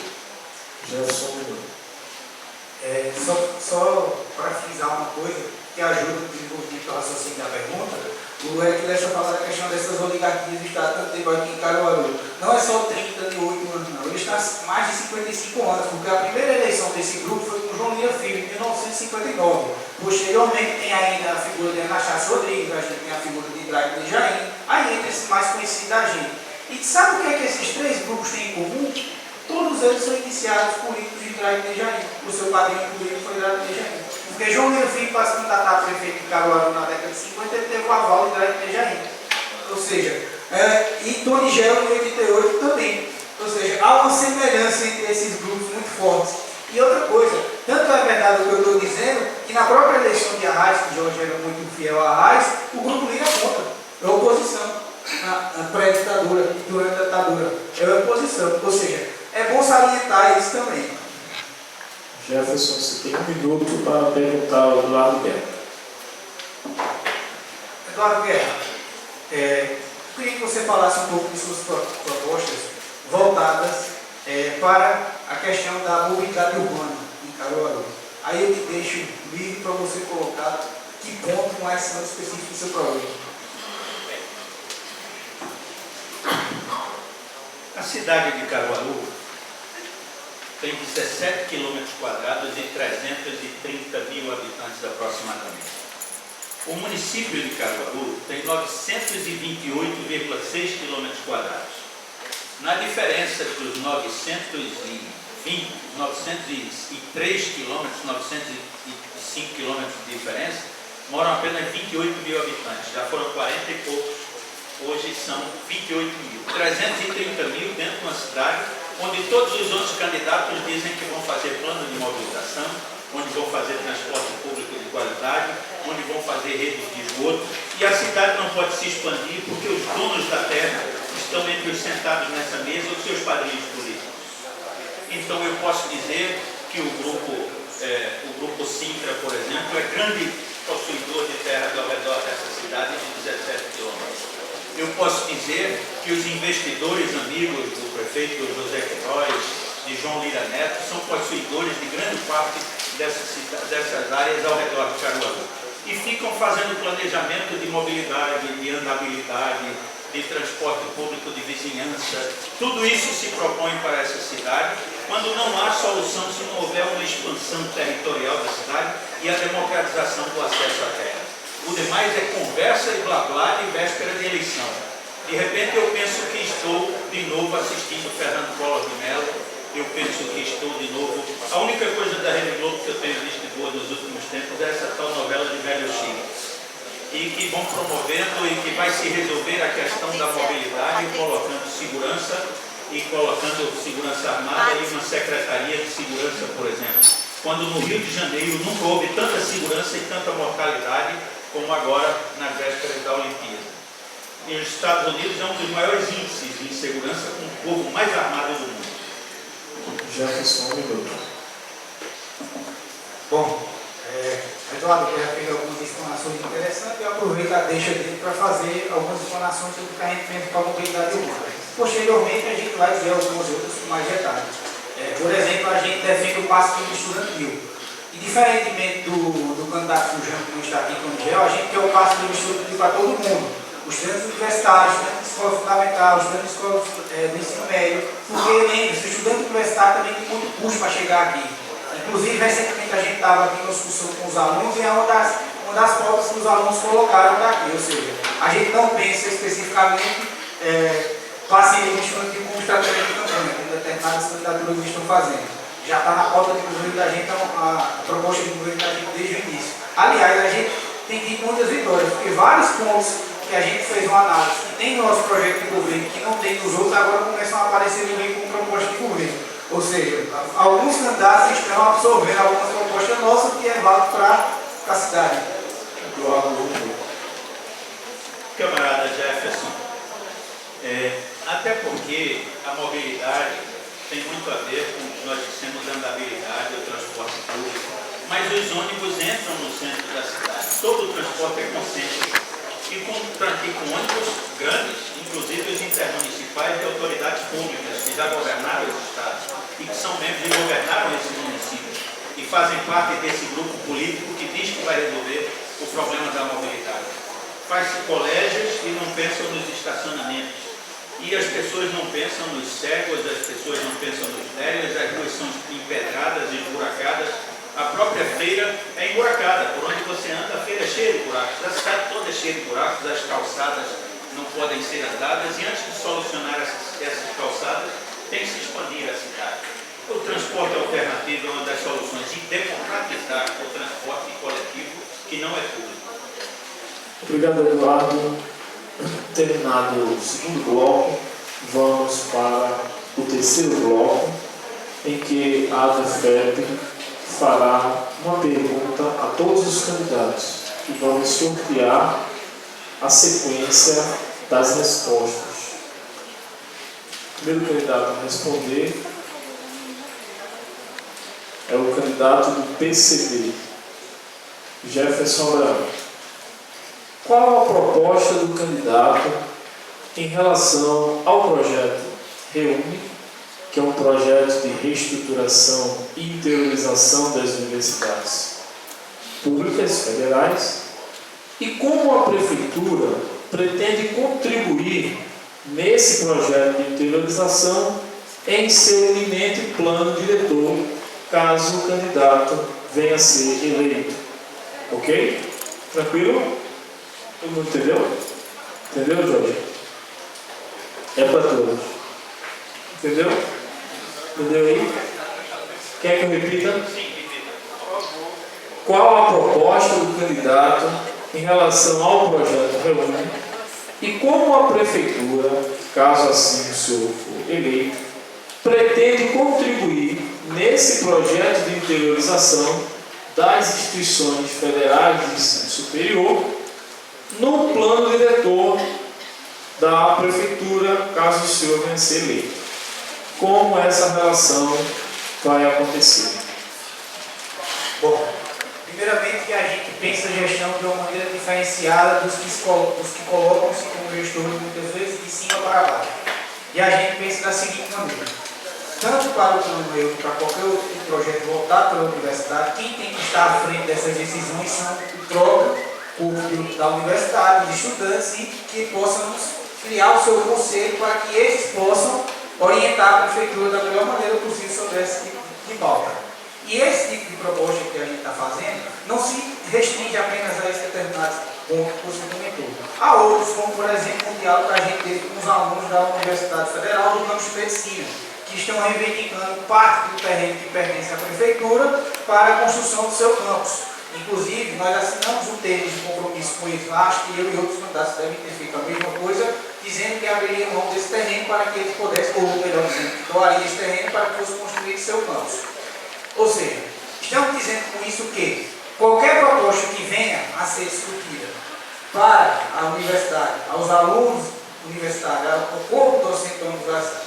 Só para frisar uma coisa que ajuda no desenvolvimento do raciocínio da pergunta, o Eric Lessa fala da questão dessas oligarquias de Estado tanto tempo aqui em Caruaru. Não é só 38 anos, não. Ele está há mais de 55 anos, porque a primeira eleição desse grupo foi com João Lira Filho, em 1959. Posteriormente tem ainda a figura de Ana Chás Rodrigues, a gente tem a figura de Drago de Jaim, aí entra esse mais conhecido da gente. E sabe o que é que esses três grupos têm em comum? Todos eles são iniciados políticos de Drago de Jaim. O seu padrinho político foi Drago de Jaim. Porque João Levi, para se candidatar a prefeito de Caruaru na década de 50, ele teve o aval de Drago de Jaim. Ou seja, e Tony Gel em 88 também. Ou seja, há uma semelhança entre esses grupos muito fortes. E outra coisa, tanto é verdade o que eu estou dizendo, que na própria eleição de Arraes, que Jorge era muito fiel a Arraes, o grupo Lira é contra, é oposição. Na pré-ditadura, durante a ditadura, é oposição. Ou seja, é bom salientar isso também. Jefferson, você tem 1 minuto para perguntar ao Eduardo Guerra. Eduardo Guerra, eu queria que você falasse um pouco de suas propostas voltadas para a questão da mobilidade urbana em Caruaru. Aí eu te deixo livre para você colocar que pontos mais são específicos do seu programa. A cidade de Caruaru tem 17 quilômetros quadrados e 330 mil habitantes aproximadamente. O município de Caruaru tem 928,6 quilômetros quadrados. Na diferença dos 903 quilômetros, 905 quilômetros de diferença, moram apenas 28 mil habitantes. Já foram 40 e poucos. Hoje são 28 mil. 330 mil dentro de uma cidade onde todos os outros candidatos dizem que vão fazer plano de mobilização, onde vão fazer transporte público de qualidade, onde vão fazer redes de esgoto. E a cidade não pode se expandir porque os donos da terra estão entre os sentados nessa mesa, os seus padrinhos políticos. Então eu posso dizer que o grupo Sintra, por exemplo, é grande possuidor de terras ao redor dessa cidade de 17 quilômetros. Eu posso dizer que os investidores amigos do prefeito José Queiroz, de João Lira Neto, são possuidores de grande parte dessas áreas ao redor de Caruaru. E ficam fazendo planejamento de mobilidade, de andabilidade, de transporte público de vizinhança. Tudo isso se propõe para essa cidade, quando não há solução se não houver uma expansão territorial da cidade e a democratização do acesso à terra. O demais é conversa e blá blá de véspera de eleição. De repente eu penso que estou de novo assistindo Fernando Collor de Mello, eu penso que estou de novo... A única coisa da Rede Globo que eu tenho visto boa nos últimos tempos é essa tal novela de Velho Chico. E que vão promovendo e que vai se resolver a questão da mobilidade, colocando segurança e colocando segurança armada e uma secretaria de segurança, por exemplo. Quando no Rio de Janeiro nunca houve tanta segurança e tanta mortalidade como agora nas vésperas da Olimpíada. E os Estados Unidos é um dos maiores índices de insegurança com o povo mais armado do mundo. Jefferson, 1 minuto. Bom, Eduardo Guerra fez algumas explanações interessantes e eu aproveito a deixa dele para fazer algumas explanações sobre o que a gente pensa para a mobilidade urbana. Posteriormente, a gente vai dizer algumas outras com mais detalhes. Por exemplo, a gente defende o passe livre estudantil. E diferentemente do candidato Sujão, que não está aqui com o Gel, a gente quer o passe livre estudantil para todo mundo. Os estudantes universitários, os estudantes de escola fundamental, os estudantes de escola do ensino médio. Porque, lembre-se, o estudante universitário também tem muito custo para chegar aqui. Inclusive, recentemente a gente estava aqui numa discussão com os alunos e é uma das pautas que os alunos colocaram daqui. Ou seja, a gente não pensa especificamente passe livre estudantil como estratégia de campanha, como determinadas candidaturas que estão fazendo. Já está na pauta de governo da gente, a proposta de governo da gente desde o início. Aliás, a gente tem que ir com muitas vitórias, porque vários pontos que a gente fez uma análise que tem no nosso projeto de governo, que não tem nos outros, agora começam a aparecer no meio como proposta de governo. Ou seja, alguns candidatos estão absorvendo algumas propostas nossas que é válido para a cidade. Camarada Jefferson, até porque a mobilidade tem muito a ver com o que nós dissemos da andabilidade, o transporte público, mas os ônibus entram no centro da cidade. Todo o transporte é concêntrico e com ônibus grandes, inclusive os intermunicipais e autoridades públicas que já governaram os estados e que são membros e governaram esses municípios e fazem parte desse grupo político que diz que vai resolver o problema da mobilidade. Faz-se colégios e não pensam nos estacionamentos. E as pessoas não pensam nos cegos, as pessoas não pensam nos velhos, as ruas são empedradas, esburacadas, A própria feira é emburacada. Por onde você anda, a feira é cheia de buracos. A cidade toda é cheia de buracos, as calçadas não podem ser andadas. E antes de solucionar essas calçadas, tem que se expandir a cidade. O transporte alternativo é uma das soluções e democratizar o transporte coletivo que não é público. Obrigado, Eduardo. Terminado o segundo bloco, vamos para o terceiro bloco, em que a ADEFEP fará uma pergunta a todos os candidatos e vamos sortear a sequência das respostas. O primeiro candidato a responder é o candidato do PCB, Jefferson Abraão. Qual a proposta do candidato em relação ao projeto REUNE, que é um projeto de reestruturação e interiorização das universidades públicas federais, e como a Prefeitura pretende contribuir nesse projeto de interiorização em seu iminente plano diretor, caso o candidato venha a ser eleito. Ok? Tranquilo? Todo mundo entendeu? Entendeu, Jorge? É para todos. Entendeu? Entendeu aí? Quer que eu repita? Sim, repita. Qual a proposta do candidato em relação ao projeto REUNE e como a Prefeitura, caso assim o senhor for eleito, pretende contribuir nesse projeto de interiorização das instituições federais de ensino superior no plano diretor da Prefeitura, caso o senhor venha a ser eleito. Como essa relação vai acontecer? Bom, primeiramente que a gente pensa a gestão de uma maneira diferenciada dos que colocam-se como gestores muitas vezes de cima para baixo. E a gente pensa da seguinte maneira: tanto para o plano REUNE, para qualquer outro projeto voltado pela universidade, quem tem que estar à frente dessas decisões são o próprio público da universidade, os estudantes, e que possam criar o seu conselho para que eles possam orientar a prefeitura da melhor maneira possível sobre esse tipo de pauta. E esse tipo de proposta que a gente está fazendo não se restringe apenas a esse determinado ponto que você comentou. Há outros, como por exemplo um diálogo que a gente teve com os alunos da Universidade Federal do campus de Medicina, que estão reivindicando parte do terreno que pertence à prefeitura para a construção do seu campus. Inclusive, nós assinamos um termo de compromisso com eles, acho que eu e outros candidatos devem ter feito a mesma coisa, dizendo que abriria mão desse terreno para que eles pudessem, ou melhor dizendo, doaria esse terreno para que fosse construído seu campus. Ou seja, estamos dizendo com isso que qualquer proposta que venha a ser discutida para a universidade, aos alunos universitários, ao corpo docente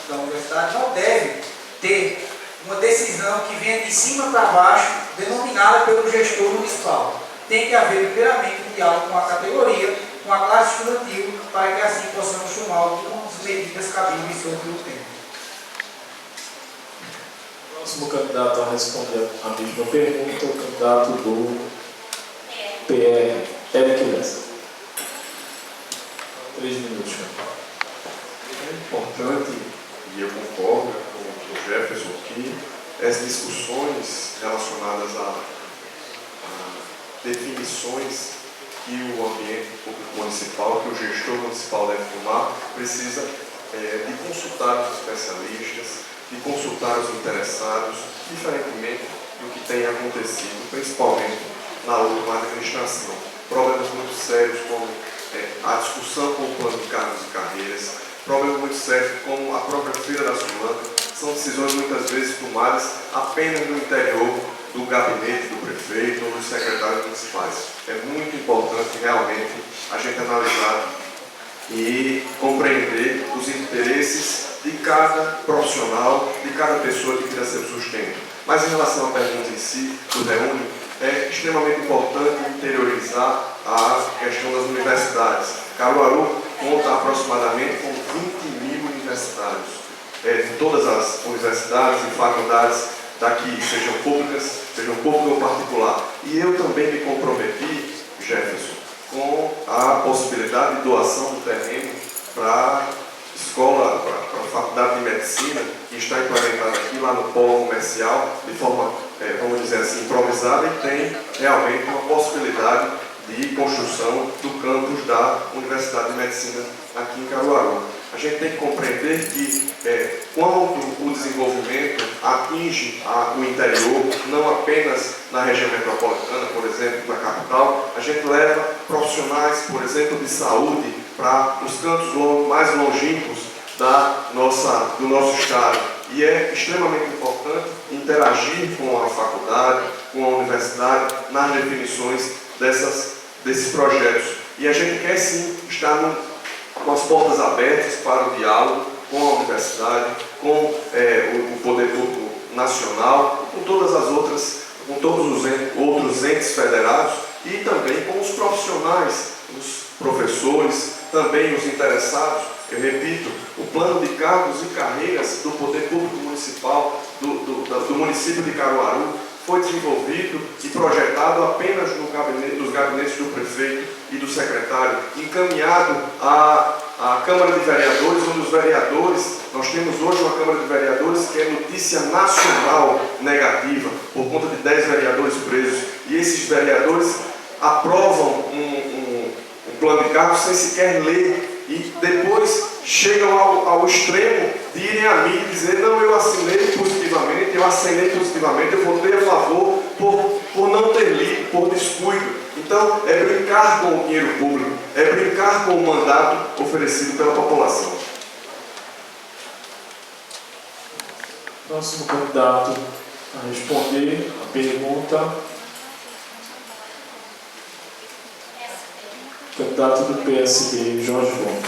da universidade, não deve ter uma decisão que venha de cima para baixo, denominada pelo gestor municipal. Tem que haver, primeiramente, um diálogo com a categoria, com a classe estudantil, para que assim possamos tomar algumas medidas cabíveis sobre o tema. O próximo candidato a responder a mesma pergunta é o candidato do PR, Eric Lessa. 3 minutos. É importante, e eu concordo com o Jefferson, que as discussões relacionadas a definições que o ambiente público municipal, que o gestor municipal deve tomar, precisa de consultar os especialistas, de consultar os interessados, diferentemente do que tem acontecido, principalmente na última administração. Problemas muito sérios como a discussão com o plano de cargos e carreiras, problemas muito sérios como a própria Feira da Sulanta, são decisões muitas vezes tomadas apenas no interior do gabinete do prefeito ou dos secretários municipais. É muito importante realmente a gente analisar e compreender os interesses de cada profissional, de cada pessoa que queira seu sustento. Mas em relação à pergunta em si, do REUNE, é extremamente importante interiorizar a questão das universidades. Caruaru conta aproximadamente com 20 mil universitários. De todas as universidades e faculdades daqui, sejam públicas ou particular. E eu também me comprometi, Jefferson, com a possibilidade de doação do terreno para a escola, para a Faculdade de Medicina, que está implementada aqui lá no polo comercial, de forma, vamos dizer assim, improvisada, e tem realmente uma possibilidade de construção do campus da Universidade de Medicina aqui em Caruaru. A gente tem que compreender que quando o desenvolvimento atinge o interior, não apenas na região metropolitana, por exemplo, na capital, a gente leva profissionais, por exemplo, de saúde para os cantos mais longínquos do nosso estado. E é extremamente importante interagir com a faculdade, com a universidade, nas definições desses projetos. E a gente quer sim estar com as portas abertas para o diálogo com a universidade, com o poder público nacional, com todos os outros entes federados e também com os profissionais, os professores, também os interessados. Eu repito, o plano de cargos e carreiras do poder público municipal do município de Caruaru foi desenvolvido e projetado apenas nos gabinetes do prefeito e do secretário, encaminhado à Câmara de Vereadores, onde os vereadores, nós temos hoje uma Câmara de Vereadores que é notícia nacional negativa, por conta de 10 vereadores presos, e esses vereadores aprovam um plano de cargos sem sequer ler, e depois chegam ao extremo de irem à mídia e dizer: não, eu assinei positivamente, eu votei a favor por não ter lido, por descuido. Então, é brincar com o dinheiro público, é brincar com o mandato oferecido pela população. Próximo candidato a responder a pergunta. Candidato do PSB, Jorge Gomes.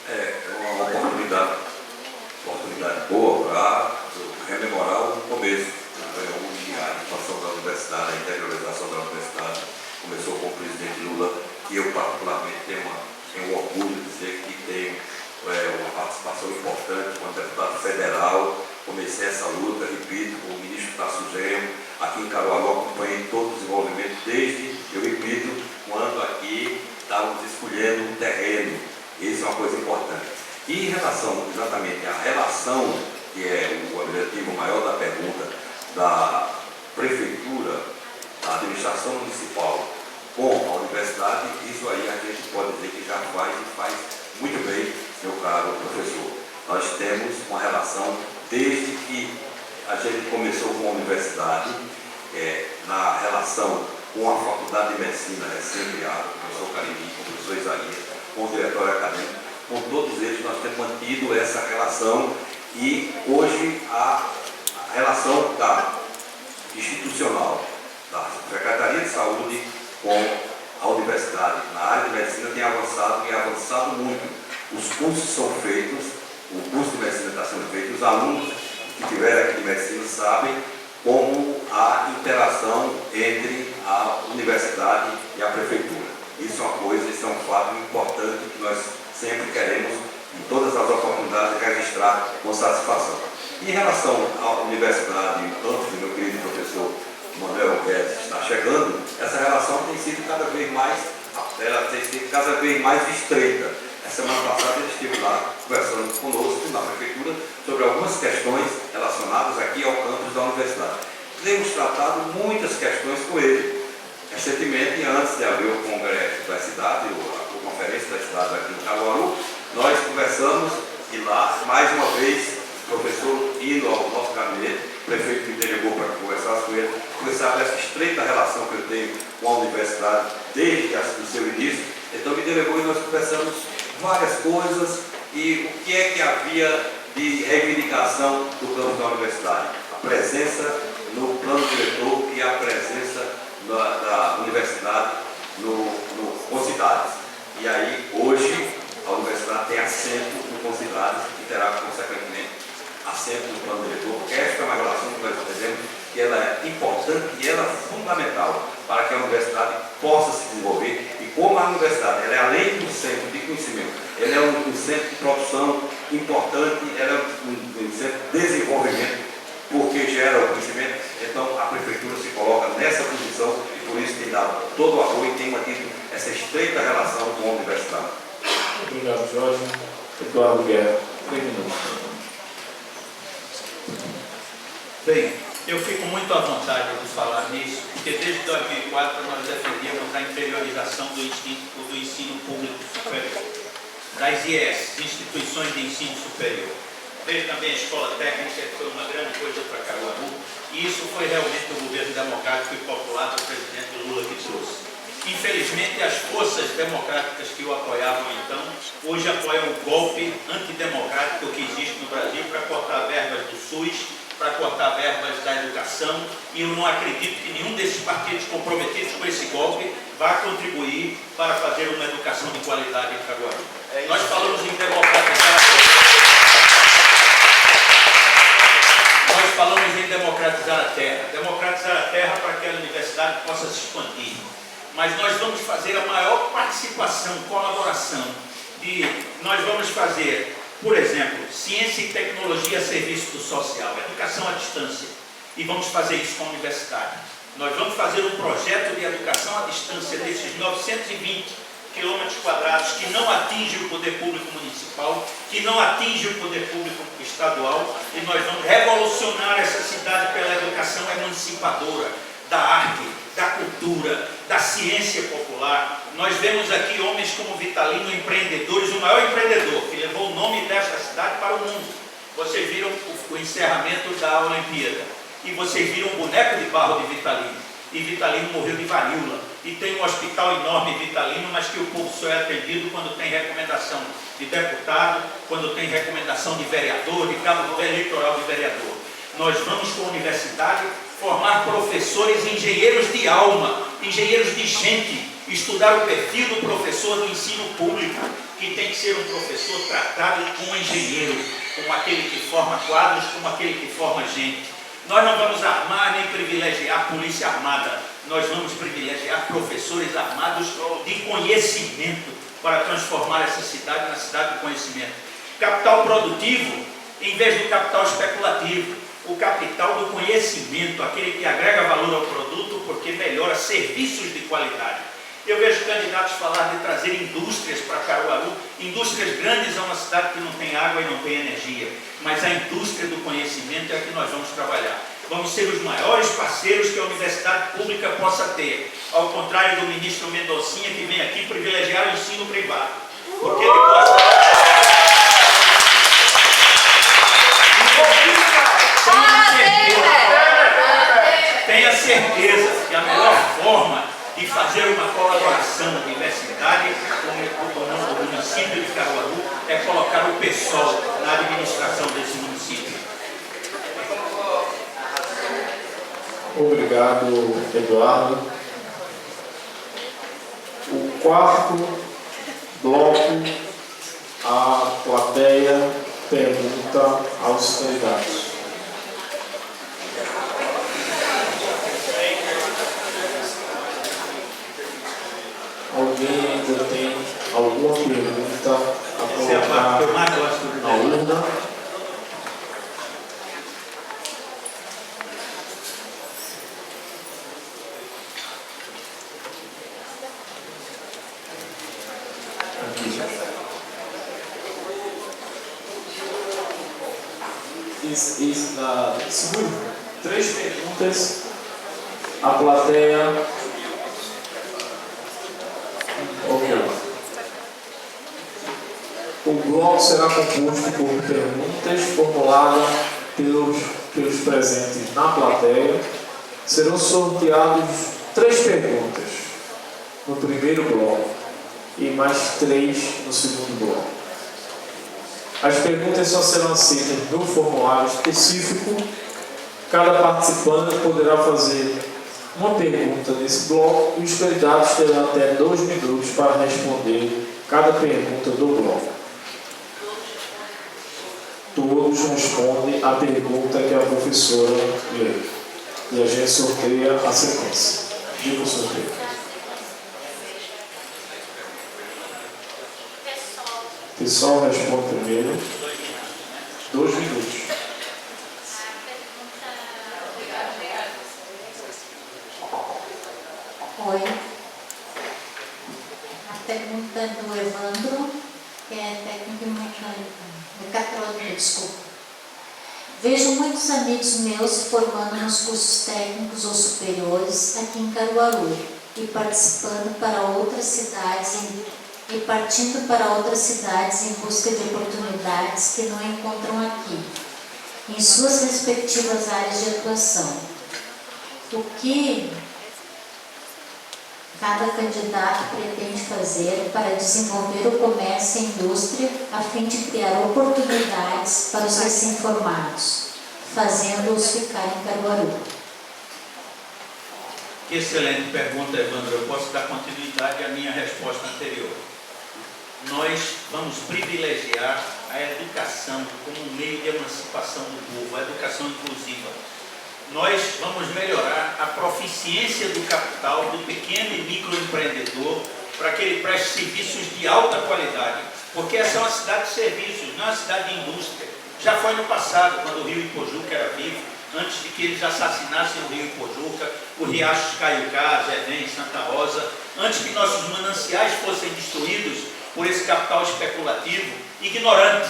É uma oportunidade boa para rememorar o começo, a situação da universidade, a interiorização da universidade. Começou com o presidente Lula, que eu particularmente tenho um orgulho de dizer que tenho uma participação importante como deputado federal. Comecei essa luta, repito, com o ministro Tasso Genro, aqui em Caruaru, acompanhei todo o desenvolvimento desde, eu repito, quando aqui estávamos escolhendo um terreno. Isso é uma coisa importante. E em relação exatamente à relação, que é o objetivo maior da pergunta, da prefeitura, da administração municipal com a universidade, isso aí a gente pode dizer que já faz e faz muito bem, meu caro professor. Nós temos uma relação desde que a gente começou com a universidade, na relação com a Faculdade de Medicina recém-criada, com o professor Cariri, com o professor Isaías, com o diretório acadêmico, com todos eles nós temos mantido essa relação, e hoje a relação institucional da Secretaria de Saúde com a universidade na área de medicina tem avançado muito. Os cursos são feitos, o curso de medicina está sendo feito, os alunos que tiveram aqui de medicina sabem como a interação entre a universidade e a prefeitura. Isso é uma coisa, isso é um fato importante que nós sempre queremos, em todas as oportunidades, registrar com satisfação. Em relação à universidade, antes do meu querido professor Manuel Guedes estar chegando, essa relação tem sido cada vez mais estreita. A semana passada ele esteve lá conversando conosco na prefeitura sobre algumas questões relacionadas aqui ao campus da universidade. Temos tratado muitas questões com ele. Recentemente, antes de haver o congresso da cidade, a conferência da cidade aqui no Caruaru, nós conversamos e lá, mais uma vez, o professor indo ao nosso gabinete, o prefeito me delegou para conversar com ele, conversar dessa estreita relação que eu tenho com a universidade desde o seu início. Então me delegou e nós conversamos várias coisas e o que é que havia de reivindicação do campus da universidade. A presença no plano diretor e a presença da universidade no Concidades. E aí, hoje, a universidade tem assento no Concidades e terá, consequentemente, assento no plano diretor, porque esta é uma relação que nós entendemos que ela é importante e ela é fundamental para que a universidade possa se desenvolver. E como a universidade ela é além do centro de conhecimento, ela é um centro de produção importante, ela é um centro de desenvolvimento, porque gera o conhecimento. Então a prefeitura se coloca nessa posição e por isso tem dado todo o apoio e tem mantido essa estreita relação com a universidade. Obrigado, Jorge. Eduardo Guerra. 3 minutos. Bem, eu fico muito à vontade de falar nisso, porque desde 2004 nós defendíamos a interiorização do ensino público superior, das IES, Instituições de Ensino Superior. Vejo também a escola técnica, que foi uma grande coisa para Caruaru, e isso foi realmente o governo democrático e popular do presidente Lula que trouxe. Infelizmente, as forças democráticas que o apoiavam então, hoje apoiam o golpe antidemocrático que existe no Brasil para cortar verbas do SUS, para cortar verbas da educação, e eu não acredito que nenhum desses partidos comprometidos com esse golpe vá contribuir para fazer uma educação de qualidade em Caruaru. Nós falamos em democratizar a terra para que a universidade possa se expandir. Mas nós vamos fazer a maior participação, colaboração. Nós vamos fazer, por exemplo, ciência e tecnologia a serviço do social, educação à distância. E vamos fazer isso com a universidade. Nós vamos fazer um projeto de educação à distância desses 920 quilômetros quadrados que não atinge o poder público municipal, que não atinge o poder público estadual, e nós vamos revolucionar essa cidade pela educação emancipadora, da arte, da cultura, da ciência popular. Nós vemos aqui homens como Vitalino, empreendedores, o maior empreendedor, que levou o nome desta cidade para o mundo. Vocês viram o encerramento da Olimpíada, e vocês viram o boneco de barro de Vitalino. E Vitalino morreu de varíola. E tem um hospital enorme em Vitalino, mas que o povo só é atendido quando tem recomendação de deputado, quando tem recomendação de vereador, de cabo eleitoral de vereador. Nós vamos com a universidade formar professores, engenheiros de alma, engenheiros de gente, estudar o perfil do professor do ensino público, que tem que ser um professor tratado como engenheiro, como aquele que forma quadros, como aquele que forma gente. Nós não vamos armar nem privilegiar a polícia armada, nós vamos privilegiar professores armados de conhecimento para transformar essa cidade na cidade do conhecimento. Capital produtivo em vez do capital especulativo, o capital do conhecimento, aquele que agrega valor ao produto porque melhora serviços de qualidade. Eu vejo candidatos falar de trazer indústrias para Caruaru, indústrias grandes a uma cidade que não tem água e não tem energia, mas a indústria do conhecimento é a que nós vamos trabalhar. Vamos ser os maiores parceiros que a universidade pública possa ter, ao contrário do ministro Mendoncinha, que vem aqui privilegiar o ensino privado, porque ele gosta... Tenha certeza que a melhor forma de fazer uma colaboração da universidade com o município de Caruaru é colocar o PSOL na administração desse município. Obrigado, Eduardo. O quarto bloco, a plateia pergunta aos candidatos. Alguém ainda tem alguma pergunta a colocar na urna? Aqui. Seguro. 3 perguntas. A plateia. Ok. O bloco será composto por perguntas formuladas pelos presentes na plateia. Serão sorteados 3 perguntas no primeiro bloco e mais 3 no segundo bloco. As perguntas só serão aceitas no formulário específico. Cada participante poderá fazer uma pergunta nesse bloco e os candidatos terão até 2 minutos para responder cada pergunta do bloco. Todos respondem a pergunta que a professora lê e a gente sorteia a sequência. Diga o sorteio. O pessoal responde primeiro. 2 minutos. Oi. A pergunta do Evandro, que é técnico em mecânica. mecatrônica, desculpa. Vejo muitos amigos meus se formando nos cursos técnicos ou superiores aqui em Caruaru e partindo para outras cidades em busca de oportunidades que não encontram aqui, em suas respectivas áreas de atuação. O que cada candidato pretende fazer para desenvolver o comércio e a indústria a fim de criar oportunidades para os recém-formados, fazendo-os ficar em Caruaru? Que excelente pergunta, Evandro. Eu posso dar continuidade à minha resposta anterior. Nós vamos privilegiar a educação como um meio de emancipação do povo, a educação inclusiva. Nós vamos melhorar a proficiência do capital do pequeno e microempreendedor para que ele preste serviços de alta qualidade, porque essa é uma cidade de serviços, não é uma cidade de indústria. Já foi no passado, quando o Rio Ipojuca era vivo, antes de que eles assassinassem o Rio Ipojuca, o Riacho Caiucá, Zedém, Santa Rosa, antes que nossos mananciais fossem destruídos por esse capital especulativo, ignorante.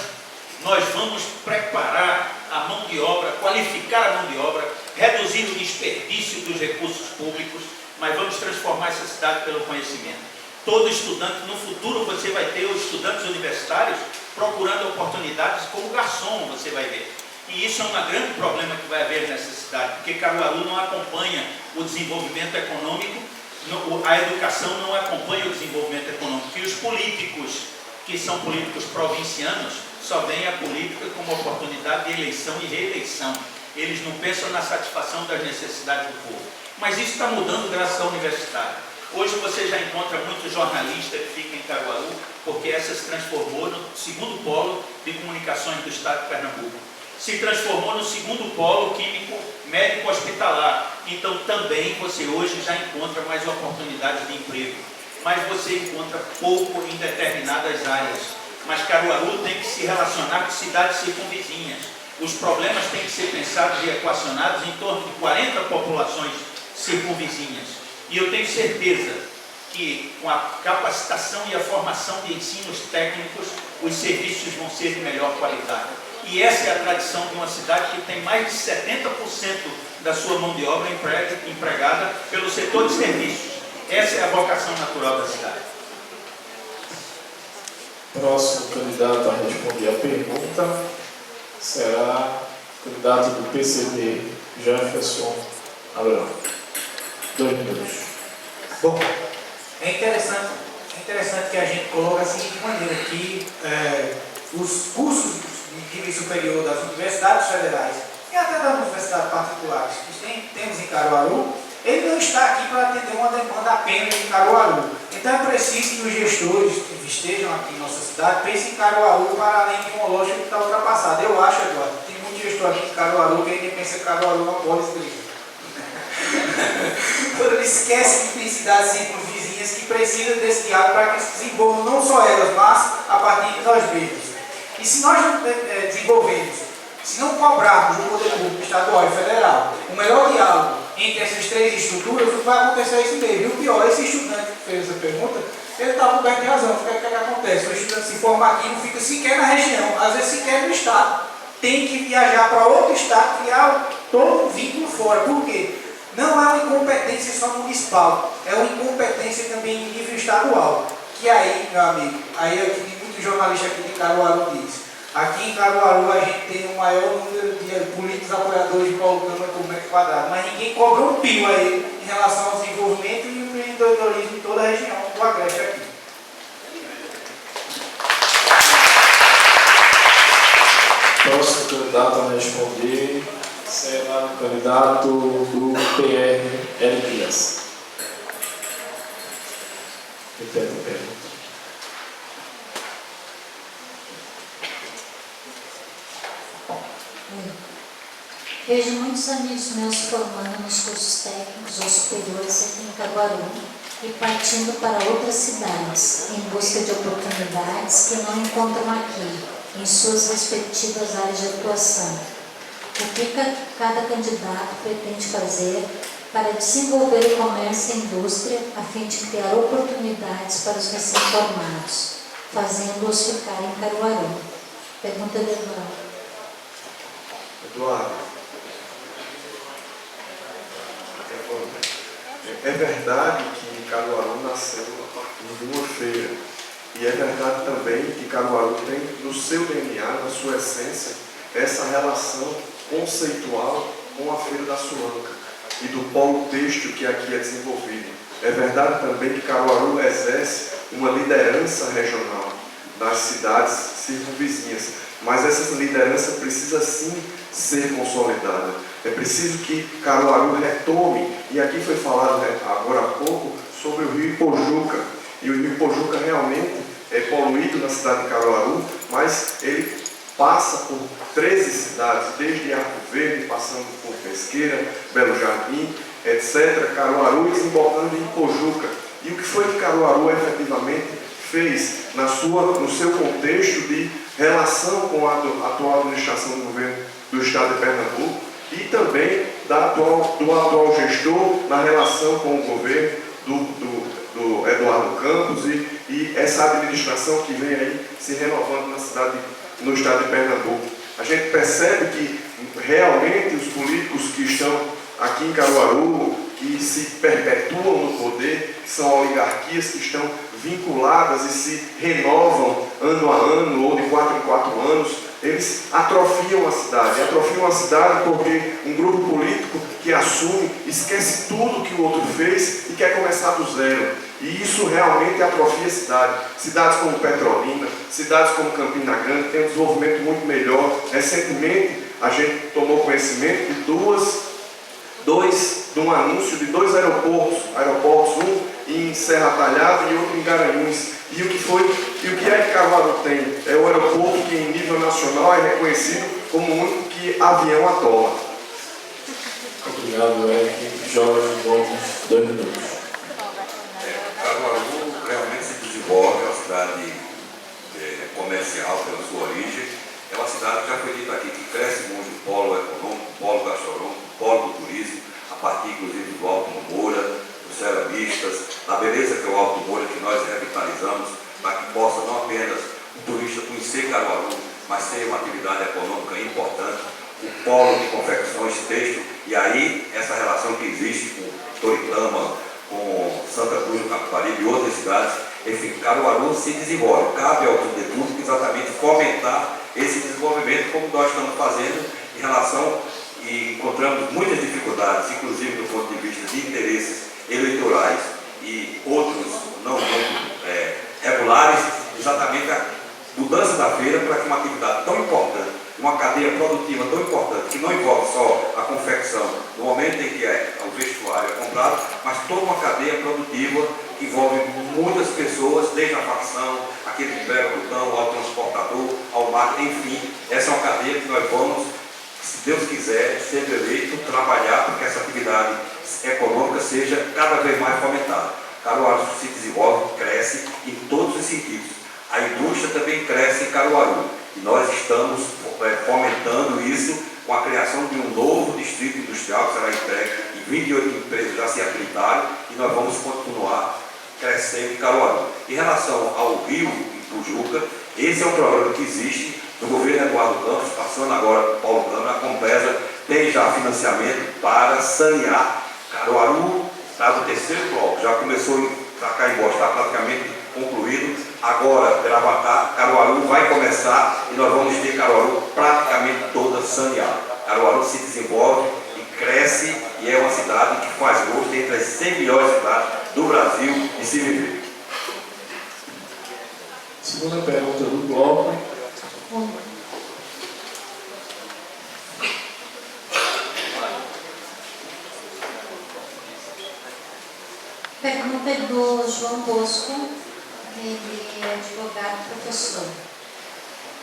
Nós vamos preparar a mão de obra, qualificar a mão de obra, reduzir o desperdício dos recursos públicos, mas vamos transformar essa cidade pelo conhecimento. Todo estudante, no futuro você vai ter os estudantes universitários procurando oportunidades como garçom, você vai ver. E isso é um grande problema que vai haver nessa cidade, porque Caruaru não acompanha o desenvolvimento econômico, a educação não acompanha o desenvolvimento econômico, e os políticos, que são políticos provincianos, só veem a política como oportunidade de eleição e reeleição. Eles não pensam na satisfação das necessidades do povo. Mas isso está mudando graças ao universitário. Hoje você já encontra muito jornalista que fica em Caruaru, porque essa se transformou no segundo polo de comunicações do estado de Pernambuco. Se transformou no segundo polo químico médico hospitalar. Então também você hoje já encontra mais oportunidades de emprego. Mas você encontra pouco em determinadas áreas. Mas Caruaru tem que se relacionar com cidades circunvizinhas. Os problemas têm que ser pensados e equacionados em torno de 40 populações circunvizinhas. E eu tenho certeza que com a capacitação e a formação de ensinos técnicos, os serviços vão ser de melhor qualidade. E essa é a tradição de uma cidade que tem mais de 70% da sua mão de obra empregada pelo setor de serviços. Essa é a vocação natural da cidade. Próximo candidato a responder a pergunta será o candidato do PCB, Jefferson Abrão. 2 minutos. Bom, é interessante que a gente coloque da seguinte maneira, que os cursos de nível superior das universidades federais e até das universidades particulares que temos em Caruaru, ele não está aqui para atender uma demanda apenas em Caruaru. Então é preciso que os gestores que estejam aqui em nossa cidade pensem em Caruaru para além de uma lógica que está ultrapassada. Eu acho agora, tem muito gestor aqui em Caruaru que ainda pensa que Caruaru é uma polis grega. Quando ele esquece que tem cidades circunvizinhas que precisam desse diálogo para que se desenvolvam não só elas, mas a partir de nós mesmos. E se nós não desenvolvermos, se não cobrarmos do poder público estadual e federal o melhor diálogo entre essas três estruturas, vai acontecer isso mesmo. E o pior, esse estudante que fez essa pergunta, ele está coberto de razão. O que acontece? O estudante se forma aqui e não fica sequer na região, às vezes sequer no estado. Tem que viajar para outro estado, criar todo um vínculo fora. Por quê? Não é uma incompetência só municipal, é uma incompetência também em nível estadual. Que aí, meu amigo, aí é o que muitos jornalistas aqui de Caruaru dizem. Aqui em Caruaru a gente tem o maior número de políticos apoiadores de Paulo Câmara por metro quadrado, mas ninguém cobra um pio a ele em relação ao desenvolvimento e empreendedorismo em toda a região do Agreste aqui. Próximo candidato a responder será o candidato do PR, Eric Dias. Repete a pergunta. Vejo muitos amigos meus se formando nos cursos técnicos ou superiores aqui em Caruaru e partindo para outras cidades em busca de oportunidades que não encontram aqui, em suas respectivas áreas de atuação. O que cada candidato pretende fazer para desenvolver o comércio e a indústria a fim de criar oportunidades para os recém-formados, fazendo-os ficar em Caruaru? Pergunta do Eduardo. Eduardo, é verdade que Caruaru nasceu em uma feira. E é verdade também que Caruaru tem no seu DNA, na sua essência, essa relação conceitual com a Feira da Suanca e do polo têxtil que aqui é desenvolvido. É verdade também que Caruaru exerce uma liderança regional nas cidades circunvizinhas, mas essa liderança precisa sim ser consolidada. É preciso que Caruaru retome, e aqui foi falado agora há pouco sobre o rio Ipojuca, e o rio Ipojuca realmente é poluído na cidade de Caruaru, mas ele passa por 13 cidades, desde Arco Verde, passando por Pesqueira, Belo Jardim, etc., Caruaru e desembocando em Ipojuca. E o que foi que Caruaru efetivamente fez no seu contexto de relação com a atual administração do governo do Estado de Pernambuco e também do atual gestor na relação com o governo do Eduardo Campos e essa administração que vem aí se renovando no Estado de Pernambuco. A gente percebe que realmente os políticos que estão aqui em Caruaru, que se perpetuam no poder, que são oligarquias que estão vinculadas e se renovam ano a ano ou de 4 em 4 anos, eles atrofiam a cidade porque um grupo político que assume, esquece tudo que o outro fez e quer começar do zero. E isso realmente atrofia a cidade. Cidades como Petrolina, cidades como Campina Grande têm um desenvolvimento muito melhor. Recentemente a gente tomou conhecimento de um anúncio de 2 aeroportos, um em Serra Talhada e outro em Garanhuns. E o que é que Caruaru tem? É o aeroporto que em nível nacional é reconhecido como o único que avião atola. Obrigado, Eric. Jorge Gomes, 2 minutos. Caruaru realmente se desenvolve, é uma cidade comercial pela sua origem. É uma cidade que já foi dito aqui que cresce muito o polo econômico, o polo gastronômico, o polo do turismo, a partir inclusive do Alto do Moura, dos ceramistas, da beleza que é o Alto do Moura, que nós revitalizamos, para que possa não apenas o turista conhecer Caruaru, mas ser uma atividade econômica importante, o polo de confecções têxtil, e aí essa relação que existe com Toritama, com Santa Cruz do Capibaribe e outras cidades, enfim, Caruaru se desenvolve. Cabe ao poder público exatamente fomentar esse desenvolvimento, como nós estamos fazendo em relação, e encontramos muitas dificuldades, inclusive do ponto de vista de interesses eleitorais e outros não muito regulares, exatamente a mudança da feira para que uma atividade tão importante, uma cadeia produtiva tão importante, que não envolve só a confecção, no momento em que o vestuário é comprado, mas toda uma cadeia produtiva que envolve muitas pessoas, desde a facção, aquele que pega o botão, ao transportador, ao marketing, enfim, essa é uma cadeia que nós vamos, se Deus quiser, sendo eleito, trabalhar para que essa atividade econômica seja cada vez mais fomentada. Caruaru se desenvolve, cresce em todos os sentidos. A indústria também cresce em Caruaru e nós estamos fomentando isso com a criação de um novo distrito industrial que será entregue e 28 empresas já se habilitaram e nós vamos continuar crescendo em Caruaru. Em relação ao rio Ipojuca, esse é um programa que existe do governo Eduardo Campos, passando agora para Paulo Câmara, a Compesa tem já financiamento para sanear Caruaru, está no 3º bloco, já começou para Caimbó, está praticamente concluído. Agora, Gravatá, Caruaru vai começar e nós vamos ter Caruaru praticamente toda saneada. Caruaru se desenvolve e cresce e é uma cidade que faz gosto entre as 100 melhores cidades do Brasil de se viver. Segunda pergunta do bloco. Pergunta do João Bosco, ele é advogado e professor.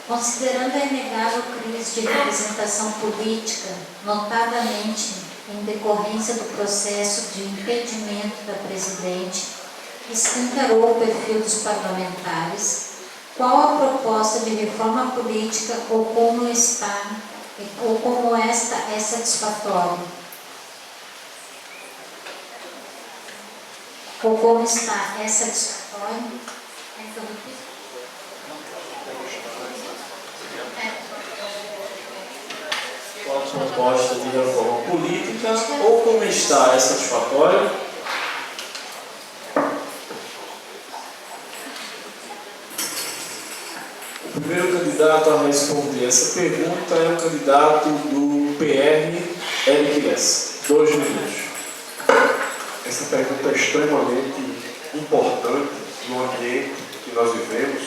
Considerando a inegável crise de representação política, notadamente em decorrência do processo de impedimento da presidente, que escancarou o perfil dos parlamentares, qual a proposta de reforma política ou como esta é satisfatória? Ou como está é satisfatória? proposta de reforma política ou como está? É satisfatória? O primeiro candidato a responder essa pergunta é o candidato do PR, Eric Lessa. 2 minutos. Essa pergunta é extremamente importante no ambiente que nós vivemos,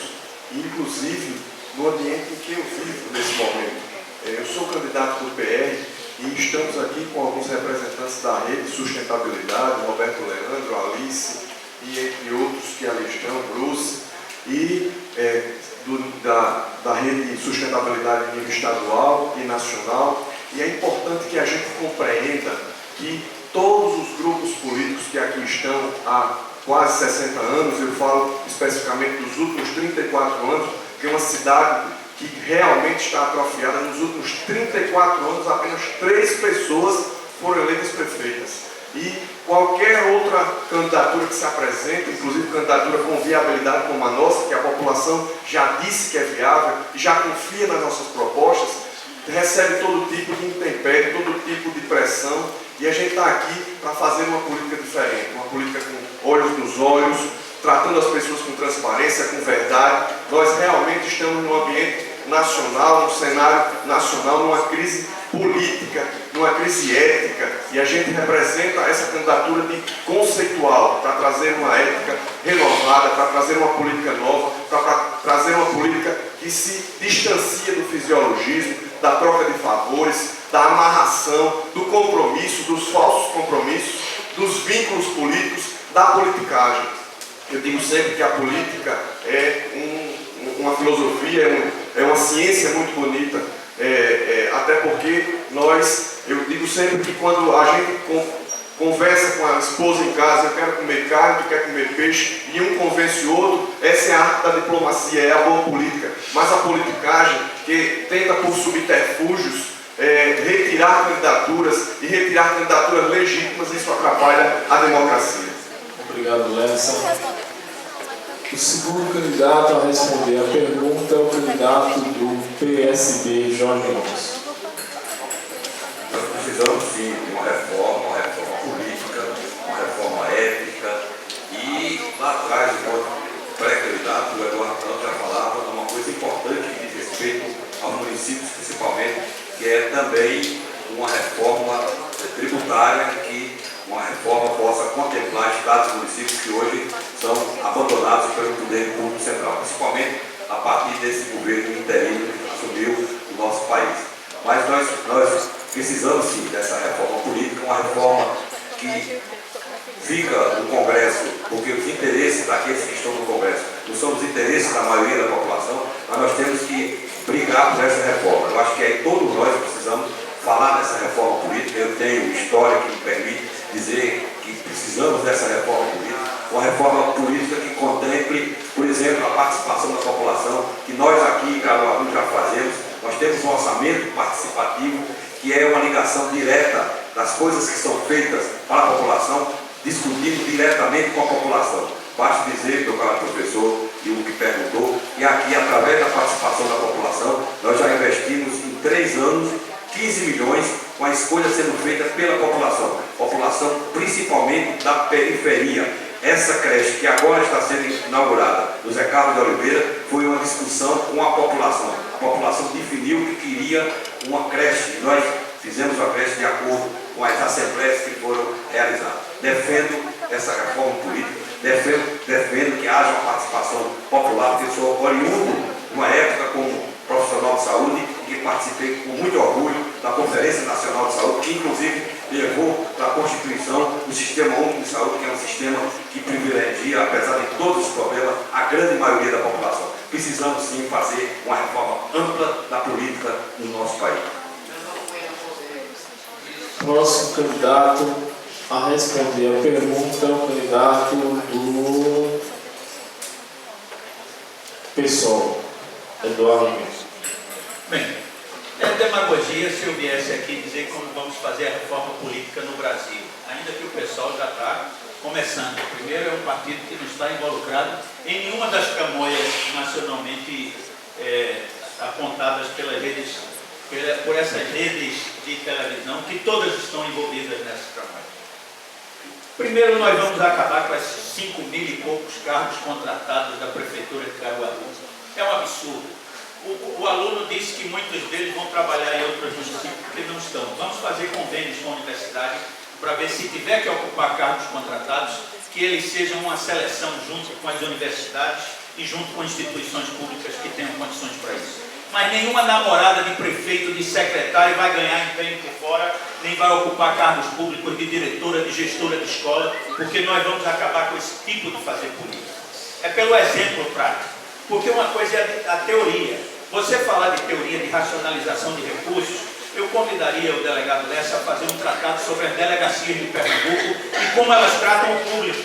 inclusive no ambiente em que eu vivo nesse momento. Eu sou candidato do PR e estamos aqui com alguns representantes da Rede de Sustentabilidade, Roberto Leandro, Alice e entre outros que ali estão, Bruce, e da Rede de Sustentabilidade em nível estadual e nacional. E é importante que a gente compreenda que todos os grupos políticos que aqui estão há quase 60 anos, eu falo especificamente dos últimos 34 anos, que é uma cidade que realmente está atrofiada. Nos últimos 34 anos, apenas 3 pessoas foram eleitas prefeitas. E qualquer outra candidatura que se apresenta, inclusive candidatura com viabilidade como a nossa, que a população já disse que é viável e já confia nas nossas propostas, recebe todo tipo de intempérie, todo tipo de pressão, e a gente está aqui para fazer uma política diferente, uma política com olhos nos olhos, tratando as pessoas com transparência, com verdade. Nós realmente estamos num ambiente nacional, num cenário nacional, numa crise política, numa crise ética, e a gente representa essa candidatura de conceitual para trazer uma ética renovada, para trazer uma política nova, para trazer uma política que se distancia do fisiologismo, da troca de favores, da amarração, do compromisso, dos falsos compromissos, dos vínculos políticos, da politicagem. Eu digo sempre que a política é uma filosofia, é uma ciência muito bonita, até porque eu digo sempre que quando a gente conversa com a esposa em casa, eu quero comer carne, tu quer comer peixe, e um convence o outro, essa é a arte da diplomacia, é a boa política. Mas a politicagem, que tenta por subterfúgios, retirar candidaturas e retirar candidaturas legítimas, isso atrapalha a democracia. Obrigado, Lessa. O segundo candidato a responder a pergunta é o candidato do PSB, Jorge Gomes. Nós precisamos sim de uma reforma política, uma reforma ética, e lá atrás, enquanto pré-candidato, o Eduardo Campos já falava de uma coisa importante que diz respeito aos municípios principalmente, que é também uma reforma tributária, que uma reforma possa contemplar estados e municípios que hoje são abandonados pelo poder público central, principalmente a partir desse governo interino que assumiu o nosso país. Mas nós precisamos sim dessa reforma política, uma reforma que fica no Congresso, porque os interesses daqueles que estão no Congresso não são os interesses da maioria da população, mas nós temos que brigar por essa reforma. Eu acho que aí todos nós precisamos falar dessa reforma política. Eu tenho história que me permite dizer que precisamos dessa reforma política, uma reforma política que contemple, por exemplo, a participação da população, que nós aqui em Caruaru já fazemos. Nós temos um orçamento participativo, que é uma ligação direta das coisas que são feitas para a população, discutindo diretamente com a população. Basta dizer, meu caro professor, e o que perguntou, e aqui, através da participação da população, nós já investimos em 3 anos 15 milhões com a escolha sendo feita pela população principalmente da periferia. Essa creche que agora está sendo inaugurada no Zé Carlos de Oliveira foi uma discussão com a população. A população definiu que queria uma creche e nós fizemos a creche de acordo com as assembleias que foram realizadas. Defendo essa reforma política, defendo que haja uma participação popular, porque eu sou oriundo de uma época como profissional de saúde e que participei com muito orgulho da Conferência Nacional de Saúde, que inclusive levou para a constituição do Sistema Único de Saúde, que é um sistema que privilegia, apesar de todos os problemas, a grande maioria da população. Precisamos sim fazer uma reforma ampla da política no nosso país. Próximo candidato a responder a pergunta é o candidato do PSOL, Eduardo Gomes. Bem, é demagogia se eu viesse aqui dizer como vamos fazer a reforma política no Brasil, ainda que o pessoal já está começando. Primeiro, é um partido que não está involucrado em nenhuma das camões nacionalmente apontadas pelas redes por essas redes de televisão, que todas estão envolvidas nesse trabalho. Primeiro, nós vamos acabar com esses 5 mil e poucos cargos contratados da Prefeitura de Caruaru. É um absurdo. O aluno disse que muitos deles vão trabalhar em outros municípios porque não estão. Vamos fazer convênios com a universidade para ver se tiver que ocupar cargos contratados, que eles sejam uma seleção junto com as universidades e junto com instituições públicas que tenham condições para isso. Mas nenhuma namorada de prefeito, de secretário vai ganhar empenho por fora, nem vai ocupar cargos públicos de diretora, de gestora de escola, porque nós vamos acabar com esse tipo de fazer política. É pelo exemplo prático. Porque uma coisa é a teoria. Você falar de teoria de racionalização de recursos, eu convidaria o delegado Lessa a fazer um tratado sobre as delegacias de Pernambuco e como elas tratam o público.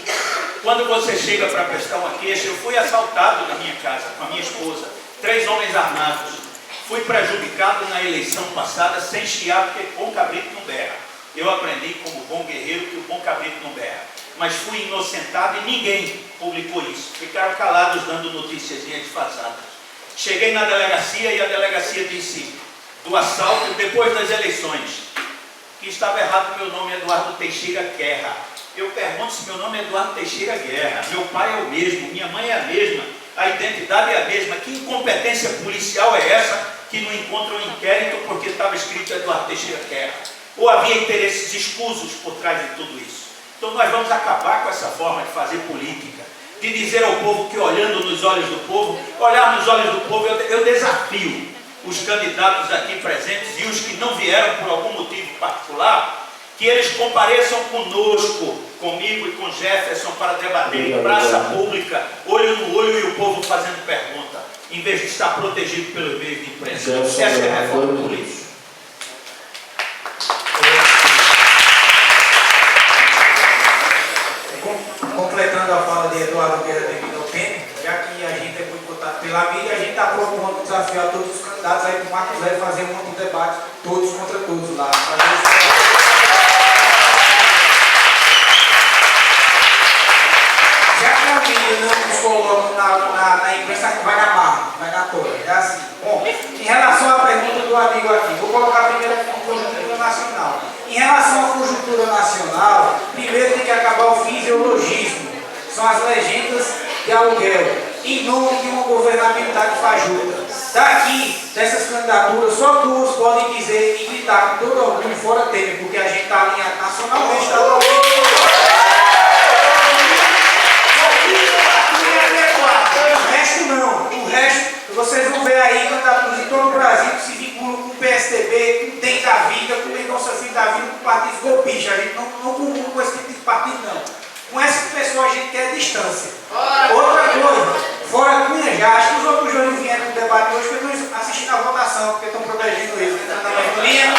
Quando você chega para prestar uma queixa, eu fui assaltado na minha casa com a minha esposa, 3 homens armados. Fui prejudicado na eleição passada sem chiar, porque bom cabrito não berra. Eu aprendi como bom guerreiro que o bom cabrito não berra. Mas fui inocentado e ninguém publicou isso. Ficaram calados dando noticiazinhas disfarçadas. Cheguei na delegacia e a delegacia disse do assalto depois das eleições que estava errado, meu nome é Eduardo Teixeira Guerra. Eu pergunto se meu nome é Eduardo Teixeira Guerra. Meu pai é o mesmo, minha mãe é a mesma, a identidade é a mesma. Que incompetência policial é essa que não encontra um inquérito porque estava escrito Eduardo Teixeira Guerra? Ou havia interesses escusos por trás de tudo isso? Então nós vamos acabar com essa forma de fazer política, de dizer ao povo que olhando nos olhos do povo, olhar nos olhos do povo, eu desafio os candidatos aqui presentes e os que não vieram por algum motivo particular, que eles compareçam conosco, comigo e com Jefferson para debater em praça pública, olho no olho e o povo fazendo pergunta, em vez de estar protegido pelos meios de imprensa. Essa é a reforma política. Completando a fala de Eduardo Guerra devido ao tempo, já que a gente é boicotado pela mídia, a gente está propondo desafiar todos os candidatos aí para o Marco Zero fazer um outro debate, todos contra todos lá. Já que a mídia não nos coloca na imprensa, vai na barra, vai na toa. É assim. Bom, em relação à pergunta do amigo aqui, vou colocar primeiro aqui a conjuntura nacional. Em relação à conjuntura nacional, primeiro tem que acabar o fisiologismo. São as legendas de aluguel, em nome de uma governabilidade fajuta. Daqui, dessas candidaturas, só 2 podem dizer e gritar com todo orgulho fora Temer, porque a gente está alinhado nacionalmente, estadualmente. O resto não. O resto, vocês vão ver aí candidaturas em todo o Brasil que se vinculam com o PSDB, com o DEM da vida, com o Mendonça Filho da vida, com partidos golpistas. A gente não combina com esse tipo de partido, não. Com essa pessoa a gente quer distância. Outra coisa, fora Cunha já, acho que os outros jovens vieram no debate hoje porque estão assistindo a votação, porque estão protegendo eles, entrando na mesma linha.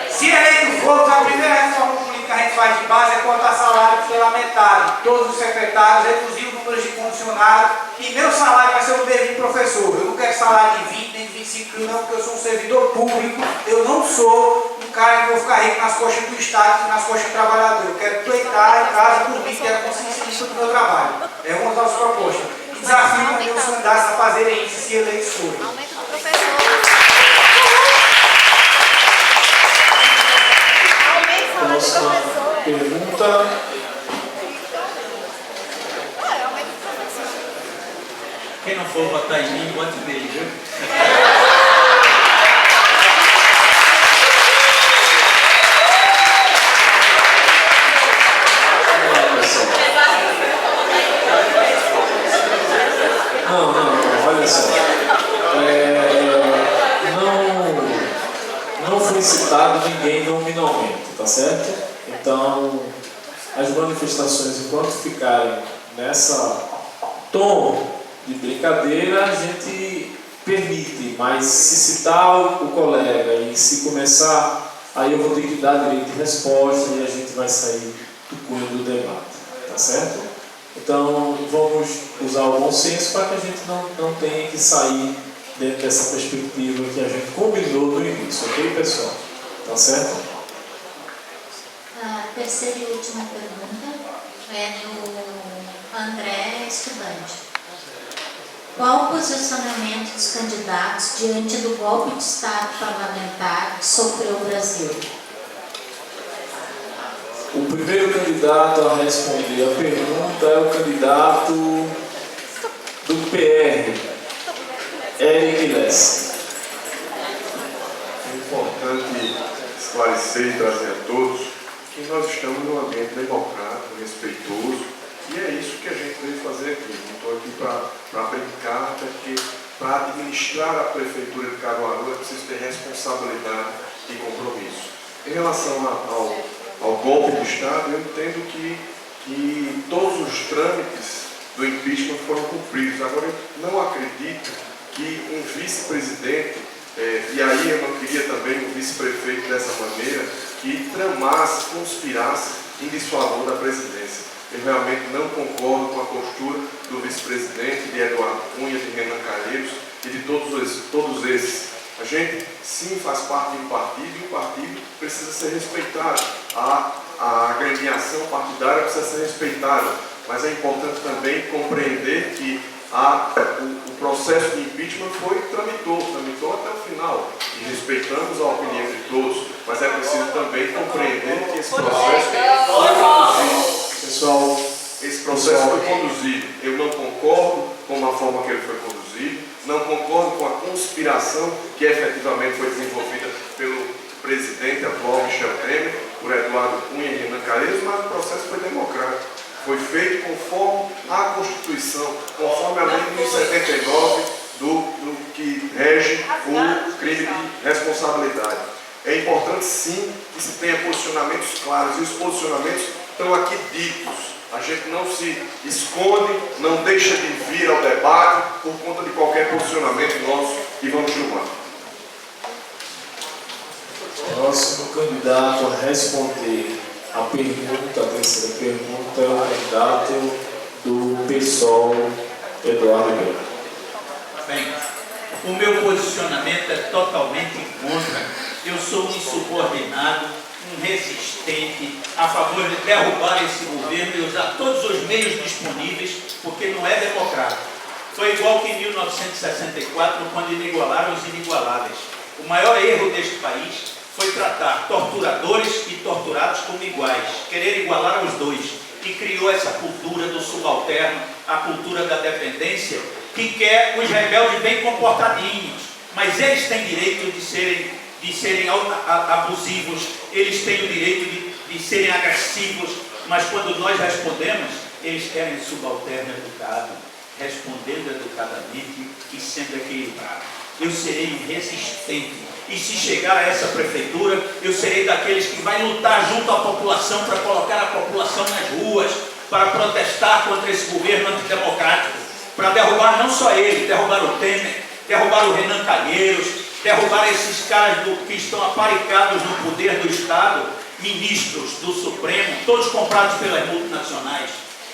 Se eleito for, a primeira reforma política que a gente faz de base é cortar salário pela metade, todos os secretários, reduzir o número de funcionários, e meu salário vai ser o mesmo de professor. Eu não quero salário de 20 nem de 25 mil, não, porque eu sou um servidor público, eu não sou um cara que vou ficar rico nas costas do Estado e nas costas do trabalhador. Eu quero pleitar em casa por mim, quero consciência do meu trabalho. É uma das propostas. E desafio também os candidatos a fazerem isso se eleitos forem. Aumento do professor. Próxima pergunta. Quem não for votar em mim, vote nele, viu? Não, olha só. Não foi citado ninguém nominalmente, tá certo? Então, as manifestações, enquanto ficarem nessa tom de brincadeira, a gente permite, mas se citar o colega e se começar, aí eu vou ter que dar direito de resposta e a gente vai sair do cunho do debate, tá certo? Então, vamos usar o bom senso para que a gente não tenha que sair dentro dessa perspectiva que a gente combinou no início, ok, pessoal? Tá certo? A terceira e última pergunta é do André Estudante. Qual o posicionamento dos candidatos diante do golpe de Estado parlamentar que sofreu o Brasil? O primeiro candidato a responder a pergunta é o candidato do PR, Eric Lessa. É importante esclarecer e trazer a todos que nós estamos num ambiente democrático, respeitoso, e é isso que a gente veio fazer aqui. Não estou aqui para brincar, até porque para administrar a Prefeitura de Caruaru é preciso ter responsabilidade e compromisso. Em relação ao golpe do Estado, eu entendo que todos os trâmites do impeachment foram cumpridos. Agora, eu não acredito que um vice-presidente, e aí eu não queria também um vice-prefeito dessa maneira, que tramasse, conspirasse em desfavor da presidência. Eu realmente não concordo com a postura do vice-presidente, de Eduardo Cunha, de Renan Calheiros e de todos esses. A gente, sim, faz parte de um partido e o partido precisa ser respeitado. A agremiação partidária precisa ser respeitada. Mas é importante também compreender que o processo de impeachment tramitou até o final. E respeitamos a opinião de todos, mas é preciso também compreender que esse processo foi conduzido. Pessoal, esse processo foi conduzido. Eu não concordo com a forma que ele foi conduzido, não concordo com a conspiração que efetivamente foi desenvolvida pelo presidente atual Michel Temer, por Eduardo Cunha e Renan Calheiros, mas o processo foi democrático. Foi feito conforme a Constituição, conforme a lei de 1979 do que rege o crime de responsabilidade. É importante, sim, que se tenha posicionamentos claros, e os posicionamentos estão aqui ditos. A gente não se esconde, não deixa de vir ao debate por conta de qualquer posicionamento nosso e vamos filmar. Próximo candidato a responder a pergunta, a terceira pergunta, é o candidato do PSOL, Eduardo Belo. Bem, o meu posicionamento é totalmente contra. Eu sou um insubordinado, um resistente, a favor de derrubar esse governo e usar todos os meios disponíveis, porque não é democrático. Foi igual que em 1964, quando inigualaram os inigualáveis. O maior erro deste país foi tratar torturadores e torturados como iguais, querer igualar os dois, e criou essa cultura do subalterno, a cultura da dependência, que quer os rebeldes bem comportadinhos, mas eles têm direito de serem abusivos, eles têm o direito de serem agressivos, mas quando nós respondemos, eles querem subalterno educado, respondendo educadamente e sendo equilibrado. Eu serei resistente. E se chegar a essa prefeitura, eu serei daqueles que vai lutar junto à população para colocar a população nas ruas, para protestar contra esse governo antidemocrático, para derrubar não só ele, derrubar o Temer, derrubar o Renan Calheiros, derrubar esses caras que estão aparicados no poder do Estado, ministros do Supremo, todos comprados pelas multinacionais.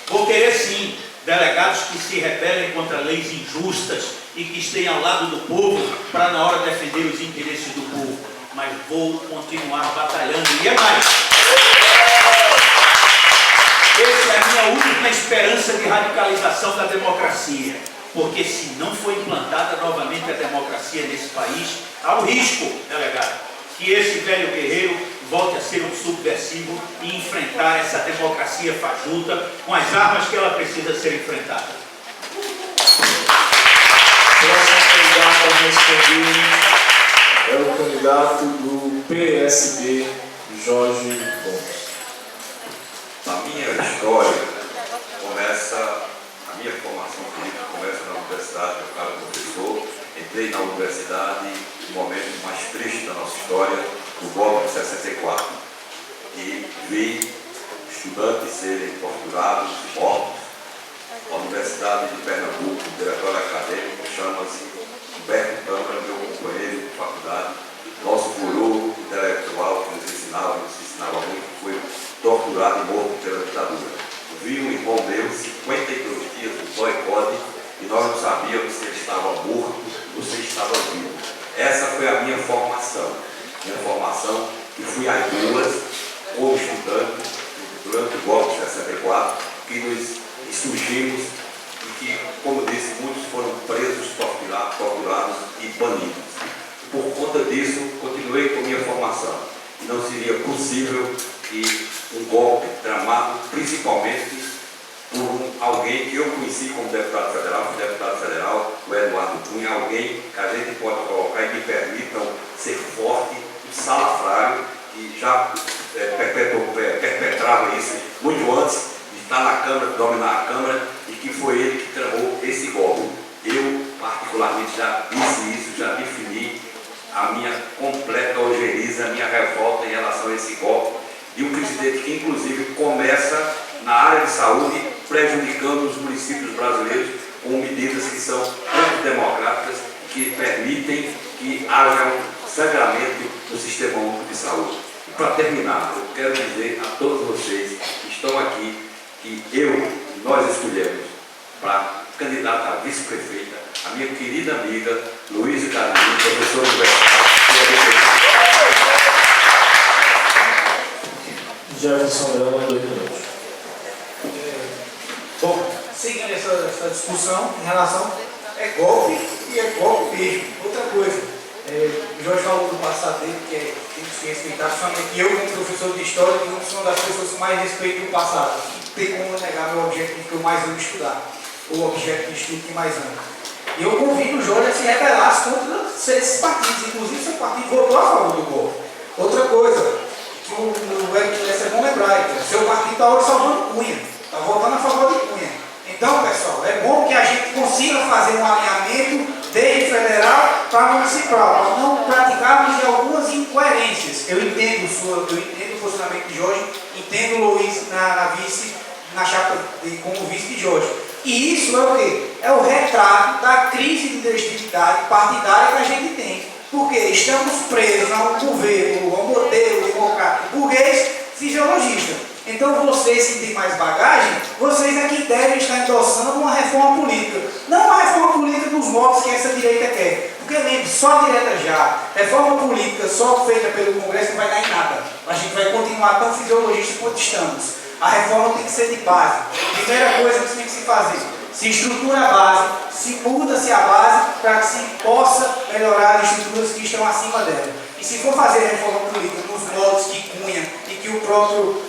Vou querer sim delegados que se rebelem contra leis injustas e que estejam ao lado do povo para na hora defender os interesses do povo. Mas vou continuar batalhando e é mais. Essa é a minha última esperança de radicalização da democracia. Porque se não for implantada novamente a democracia nesse país, há o risco, delegado, que esse velho guerreiro volte a ser um subversivo e enfrentar essa democracia fajuta com as armas que ela precisa ser enfrentada. Próximo candidato a responder é o candidato do PSD, Jorge Gomes. A minha história começa, a minha formação política começa na universidade, eu era professor, entrei na universidade no momento mais triste da nossa história, do golpe de 64, e vi estudantes serem torturados e mortos. A Universidade de Pernambuco, o diretório acadêmico, chama-se Humberto Câmara, meu companheiro de faculdade, nosso guru intelectual que nos ensinava muito, foi torturado e morto pela ditadura. Vi um irmão meu, 52 dias no boicote, e nós não sabíamos se ele estava morto ou se ele estava vivo. Essa foi a minha formação. Que fui às ruas como estudante durante o golpe de 64, que nos insurgimos e que, como disse, muitos foram presos banidos. Por conta disso, continuei com minha formação. E não seria possível que um golpe tramado, principalmente por alguém que eu conheci como deputado federal, fui deputado federal, o Eduardo Cunha, alguém que a gente pode colocar e me permitam ser forte e salafrário, que já perpetrava isso muito antes de estar na Câmara, de dominar a Câmara, e que foi ele que tramou esse golpe. Eu, particularmente, já disse isso, já defini a minha completa ojeriza, a minha revolta em relação a esse golpe de um presidente que, inclusive, começa na área de saúde, prejudicando os municípios brasileiros com medidas que são antidemocráticas, que permitem que haja um sangramento do sistema único de saúde. E para terminar, eu quero dizer a todos vocês que estão aqui que nós escolhemos para candidata a vice-prefeita a minha querida amiga Luísa Carolina, professora universitária. Jefferson Grama, 2 minutos. Bom, seguindo essa discussão em relação, é golpe e é golpe mesmo. Outra coisa, o Jorge falou do passado dele, que tem que se respeitar, somente eu, como professor de história, que sou uma das pessoas que mais respeito o passado. Não tem como negar meu objetivo que eu mais amo estudar, o objeto de estudo que mais amo. E eu convido o Jorge a se rebelar contra esses partidos, inclusive seu partido votou a favor do golpe. Outra coisa, que o é bom lembrar, seu partido está hoje salvando Cunha, está votando a favor de Cunha. Então, pessoal, é bom que a gente consiga fazer um alinhamento desde federal para municipal, para não praticarmos de algumas incoerências. Eu entendo o posicionamento de Jorge, entendo o Luiz na chapa como vice de Jorge. E isso é o quê? É o retrato da crise de legitimidade partidária que a gente tem. Porque estamos presos a um governo, a um modelo democrático burguês fisiologista. Então vocês que têm mais bagagem, vocês é que devem estar endossando uma reforma política. Não uma reforma política dos modos que essa direita quer. Porque lembre, só a direita já. Reforma política só feita pelo Congresso não vai dar em nada. A gente vai continuar tão fisiologista quanto estamos. A reforma tem que ser de base. Primeira coisa que tem que se fazer. Se estrutura a base, se muda-se a base para que se possa melhorar as estruturas que estão acima dela. E se for fazer reforma política nos moldes que Cunha e que o próprio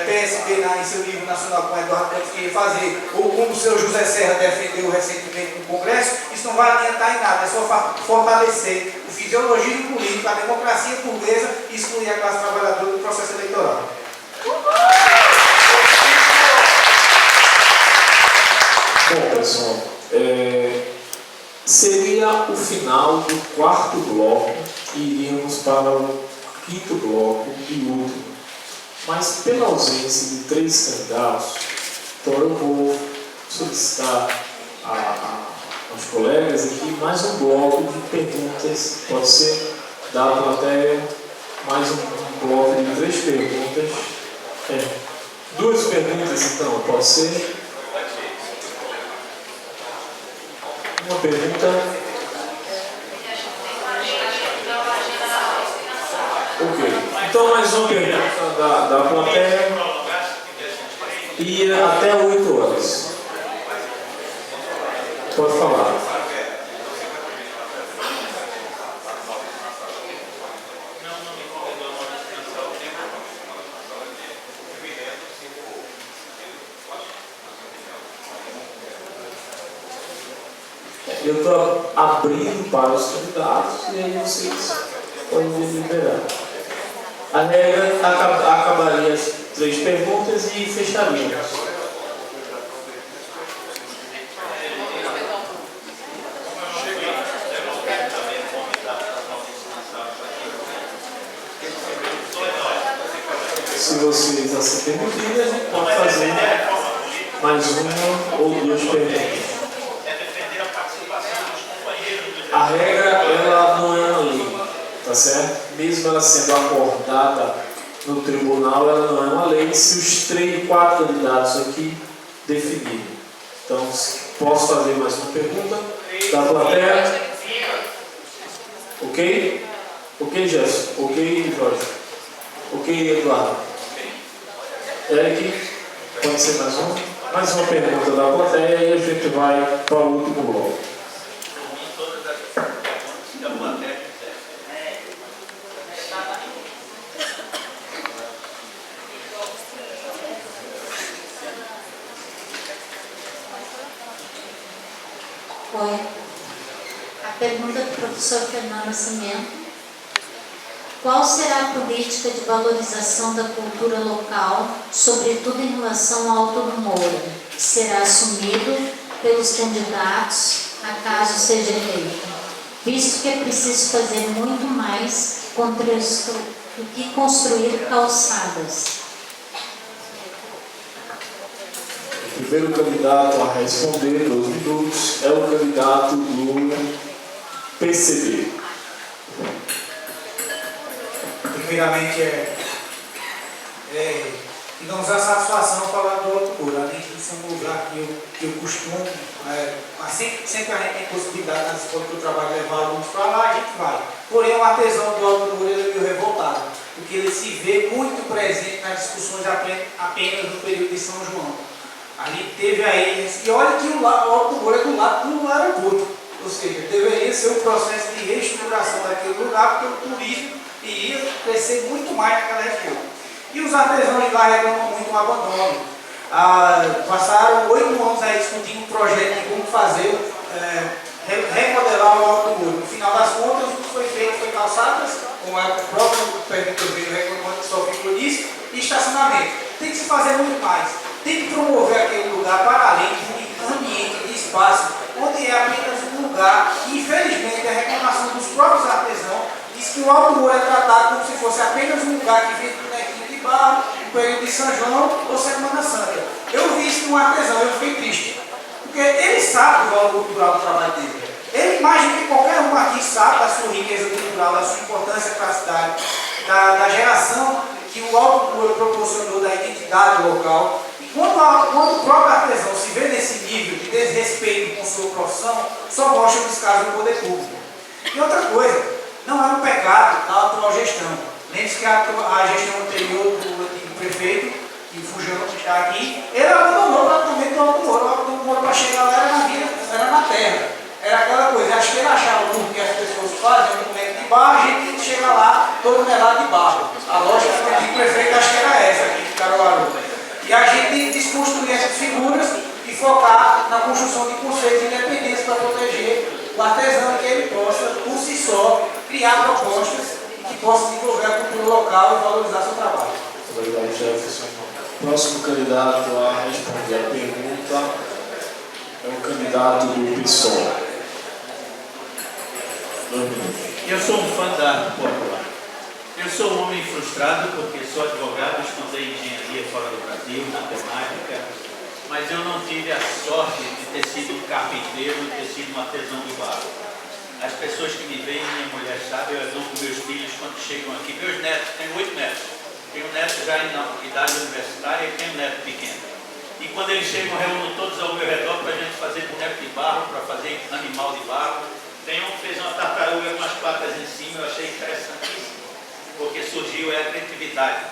PSB em seu livro nacional com Eduardo Campos queria fazer, ou como o seu José Serra defendeu recentemente no Congresso, isso não vai adiantar em nada, é só fortalecer o fisiologismo político, a democracia burguesa e excluir a classe trabalhadora do processo eleitoral. Bom, pessoal, seria o final do 4º bloco e iríamos para o 5º bloco e último. Mas pela ausência de 3 candidatos, então eu vou solicitar aos colegas aqui mais um bloco de perguntas, pode ser da plateia, mais um bloco de 3 perguntas. 2 perguntas então, pode ser? Uma pergunta. Ok. Então, mais uma pergunta da plateia. E até 8 horas. Pode falar. Eu estou abrindo para os candidatos e aí vocês podem deliberar. A regra acabaria as 3 perguntas e fecharíamos. Se vocês assim permitirem, a gente pode fazer mais uma ou 2 perguntas. A regra, ela não é uma lei, tá certo? Mesmo ela sendo acordada no tribunal, ela não é uma lei se os 4 candidatos aqui definirem. Então, posso fazer mais uma pergunta da plateia? Ok? Ok, Gerson? Ok, Jorge? Ok, Eduardo? Eric? Pode ser mais uma? Mais uma pergunta da plateia e a gente vai para o último bloco. Oi. A pergunta do professor Fernando Nascimento. Qual será a política de valorização da cultura local, sobretudo em relação ao Alto do Moura, que será assumido pelos candidatos a caso seja eleito? Visto que é preciso fazer muito mais do que construir calçadas. O primeiro candidato a responder 2 minutos é o candidato do PCB. Primeiramente, digamos, a satisfação falar do Alto Moura. Além de ser um lugar que eu costumo, mas sempre a gente tem possibilidade, nas escolas que eu trabalho, levar alunos para lá, a gente vai. Porém, o artesão do Alto Moura é meio revoltado, porque ele se vê muito presente nas discussões apenas no período de São João. A gente teve aí, e olha que o Alto Moura é do lado do aeroporto, ou seja, deveria ser um processo de reestruturação daquele lugar, porque o turismo iria crescer muito mais naquela região. E os artesãos de lá reclamam muito do abandono. Passaram 8 anos aí discutindo um projeto de como fazer, remodelar o Alto Moura. No final das contas, o que foi feito foi calçadas, como é o próprio pergunta veio reclamando que só ficou nisso, e estacionamento. Tem que se fazer muito mais. Tem que promover aquele lugar para além de ambiente, de espaço, onde é apenas um lugar que, infelizmente, a reclamação dos próprios artesãos diz que o Alto Moura é tratado como se fosse apenas um lugar que vende bonequinho de barro, no período de São João ou Semana Santa. Eu vi isso num artesão, eu fiquei triste. Porque ele sabe do valor cultural do trabalho dele. Ele imagina que qualquer um aqui sabe da sua riqueza cultural, da sua importância para a cidade, da geração que o Alto Moura proporcionou da identidade local. E quando o próprio artesão se vê nesse nível de desrespeito com sua profissão, só mostra o descaso do poder público. E outra coisa, não é um pecado da atual gestão. Lembre-se que a gestão anterior do antigo prefeito, que fugiu que está aqui, ele abandonou praticamente o Alto Moura. O Alto Moura para chegar lá era na vida, era na terra. Era aquela coisa, acho que ele achava que as pessoas fazem um boneco de barro, a gente chega lá todo melado de barro. A lógica do antigo prefeito acho que era essa aqui de Caruaru. E a gente desconstruir essas figuras e focar na construção de conceitos independentes para proteger o artesão, que ele possa, por si só, criar propostas que possam desenvolver a cultura local e valorizar seu trabalho. Obrigado, Jefferson. O próximo candidato a responder a pergunta é o candidato do PSOL. 2 minutos. Eu sou um fã da arte popular. Eu sou um homem frustrado porque sou advogado, estudei engenharia fora do Brasil, matemática, mas eu não tive a sorte de ter sido um carpinteiro e ter sido um artesão de barro. As pessoas que me veem, minha mulher sabe, eu ando com meus filhos quando chegam aqui, meus netos, tenho 8 netos. Tenho um neto já em idade universitária e tenho um neto pequeno. E quando eles chegam, reúno todos ao meu redor para a gente fazer boneco de barro, para fazer animal de barro. Tem um que fez uma tartaruga com as patas em cima, eu achei interessantíssimo, porque surgiu a criatividade.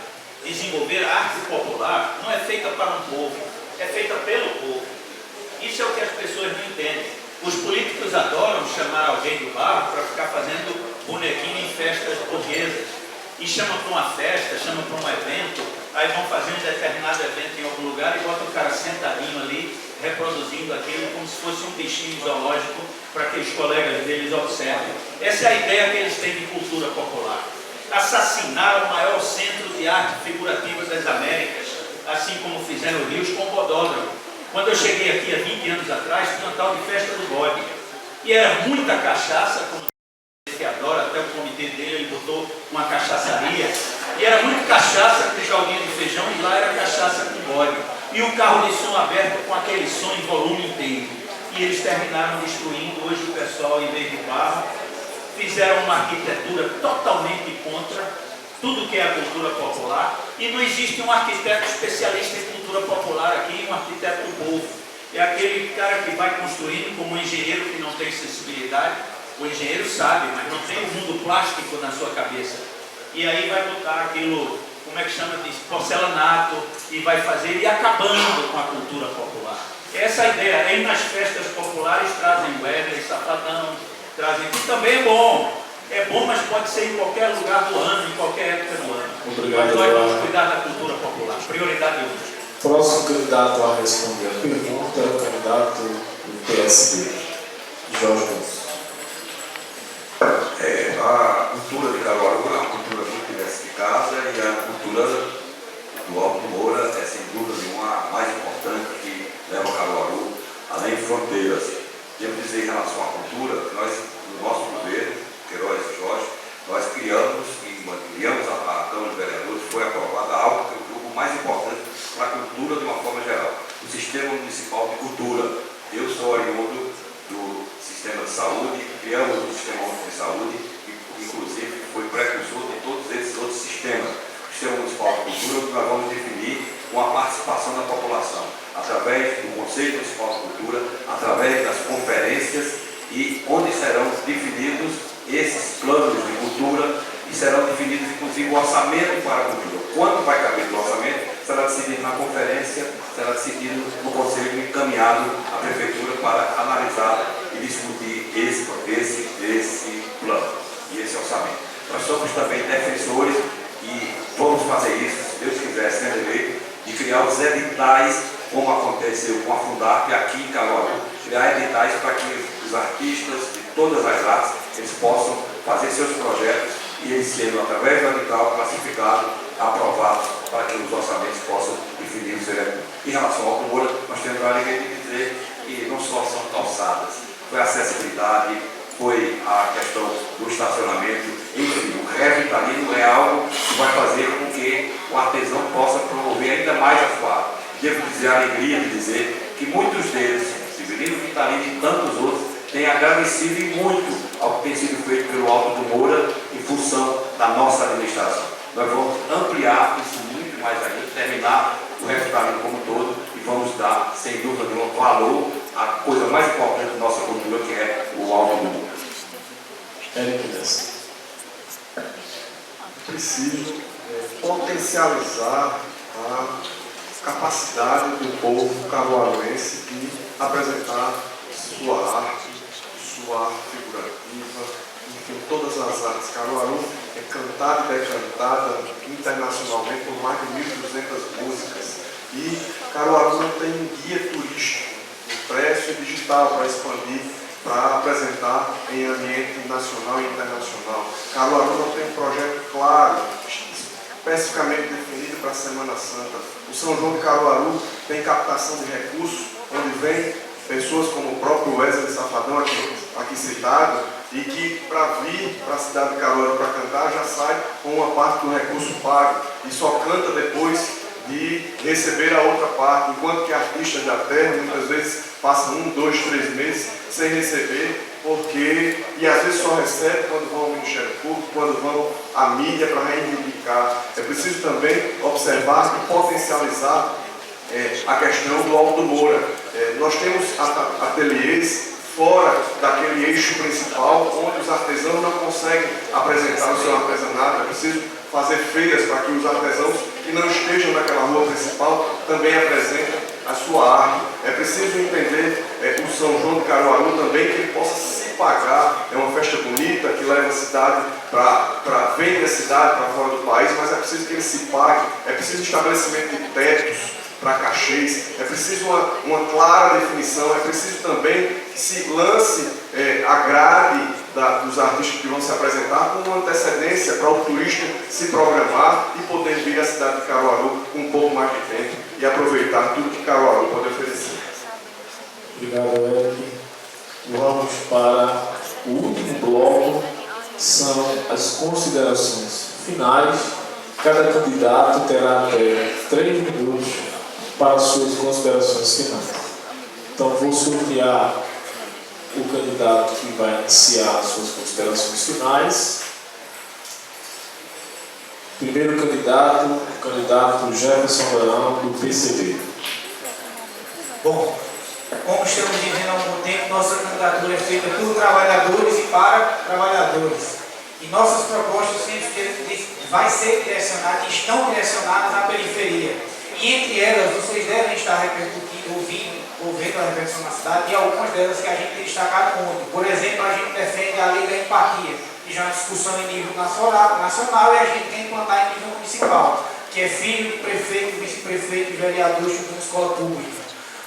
Desenvolver a arte popular não é feita para um povo, é feita pelo povo. Isso é o que as pessoas não entendem. Os políticos adoram chamar alguém do barro para ficar fazendo bonequinho em festas burguesas. E chamam para uma festa, chamam para um evento, aí vão fazer um determinado evento em algum lugar e botam o cara sentadinho ali, reproduzindo aquilo como se fosse um bichinho zoológico para que os colegas deles observem. Essa é a ideia que eles têm de cultura popular. Assassinaram o maior centro de arte figurativa das Américas, assim como fizeram Rios com o Bodódromo. Quando eu cheguei aqui há 20 anos atrás, tinha uma tal de festa do bode. E era muita cachaça, como que adora, até o comitê dele, ele botou uma cachaçaria. E era muito cachaça com caldinho de feijão, e lá era cachaça com bode. E o carro de som aberto com aquele som em volume inteiro. E eles terminaram destruindo. Hoje o pessoal, em vez de barro, fizeram uma arquitetura totalmente contra tudo que é a cultura popular. E não existe um arquiteto especialista em cultura popular aqui, um arquiteto do povo. É aquele cara que vai construindo como um engenheiro que não tem sensibilidade. O engenheiro sabe, mas não tem um mundo plástico na sua cabeça. E aí vai botar aquilo, como é que chama, de porcelanato, e vai fazer, e acabando com a cultura popular. Essa é a ideia. Aí nas festas populares trazem Wesley, Safadão, trazem, que também é bom, mas pode ser em qualquer lugar do ano, em qualquer época do ano. Obrigado, mas nós vamos cuidar da cultura popular, prioridade 1. Próximo candidato a responder a pergunta é o candidato do PSD. Jorge Gomes. A cultura de Caruaru é uma cultura muito diversificada e a cultura do Alto Moura é, sem dúvida nenhuma, a mais importante que leva Caruaru além de fronteiras. Devo dizer, em relação à cultura, que nós, no nosso governo, Queiroz e Jorge, nós criamos a Câmara de Vereadores, foi aprovada algo que é o mais importante para a cultura de uma forma geral, o Sistema Municipal de Cultura. Eu sou oriundo do Sistema de Saúde, criamos o Sistema Único de Saúde, que inclusive foi precursor de todos esses outros sistemas. O Sistema Municipal de Cultura, onde nós vamos definir uma participação da população, através do Conselho Municipal de Cultura, através das conferências, e onde serão definidos esses planos de cultura e serão definidos, inclusive, o orçamento para a cultura. Quanto vai caber do orçamento será decidido na conferência, será decidido no Conselho e encaminhado à Prefeitura para analisar e discutir esse plano e esse orçamento. Nós somos também defensores e vamos fazer isso, se Deus quiser, sendo eleito, de criar os editais, como aconteceu com a Fundap aqui em Caruaru, criar editais para que os artistas de todas as artes eles possam fazer seus projetos e eles sendo, através do edital, classificados, aprovados, para que os orçamentos possam definir os elementos. Em relação ao Alto Moura, nós temos a alegria de dizer que não só são calçadas, foi a acessibilidade, foi a questão do estacionamento, enfim, o revitalismo é algo que vai fazer com que o artesão possa promover ainda mais a sua arte. Devo dizer a alegria de dizer que muitos deles, Severino Vitalino e tantos outros, têm agradecido e muito ao que tem sido feito pelo Alto do Moura em função da nossa administração. Nós vamos ampliar isso muito mais ainda, terminar o revitalismo como um todo e vamos dar, sem dúvida nenhuma, valor à coisa mais importante da nossa cultura, que é o Alto do Moura. Preciso potencializar a capacidade do povo caruaruense de apresentar sua arte figurativa, enfim, todas as artes. Caruaru é cantada e decantada internacionalmente por mais de 1.200 músicas. E Caruaru não tem um guia turístico impresso e digital para expandir, para apresentar em ambiente nacional e internacional. Caruaru não tem um projeto claro, especificamente definido para a Semana Santa. O São João de Caruaru tem captação de recursos, onde vem pessoas como o próprio Wesley Safadão, aqui citado, e que para vir para a cidade de Caruaru para cantar já sai com uma parte do recurso pago e só canta depois de receber a outra parte, enquanto que artistas da terra muitas vezes passam 1, 2, 3 meses sem receber, e às vezes só recebe quando vão ao Ministério Público, quando vão à mídia para reivindicar. É preciso também observar e potencializar a questão do Alto Moura. Nós temos ateliês fora daquele eixo principal, onde os artesãos não conseguem apresentar o seu artesanato. É preciso fazer feiras para que os artesãos que não estejam naquela rua principal também apresentem a sua arte. É preciso entender o São João de Caruaru também, que ele possa se pagar. É uma festa bonita que leva a cidade vende a cidade para fora do país, mas é preciso que ele se pague. É preciso estabelecimento de tetos para cachês, é preciso uma clara definição, é preciso também que se lance a grade dos artistas que vão se apresentar com uma antecedência para o turista se programar e poder vir à cidade de Caruaru com um pouco mais de tempo e aproveitar tudo que Caruaru pode oferecer. Obrigado, Eric. Vamos para o último bloco, são as considerações finais. Cada candidato terá até 3 minutos para suas considerações finais. Então, vou sortear o candidato que vai iniciar suas considerações finais. Primeiro candidato, o candidato Jefferson Leão, do PCB. Bom, como estamos vivendo há algum tempo, nossa candidatura é feita por trabalhadores e para trabalhadores. E nossas propostas sempre vai ser direcionadas, estão direcionadas à periferia. E entre elas, vocês devem estar repercutindo, ouvindo a repercussão na cidade, e algumas delas que a gente tem destacado muito. Por exemplo, a gente defende a lei da empatia, que já é uma discussão em nível nacional, e a gente quer implantar em nível municipal, que é filho do prefeito, vice-prefeito e vereador de uma escola pública.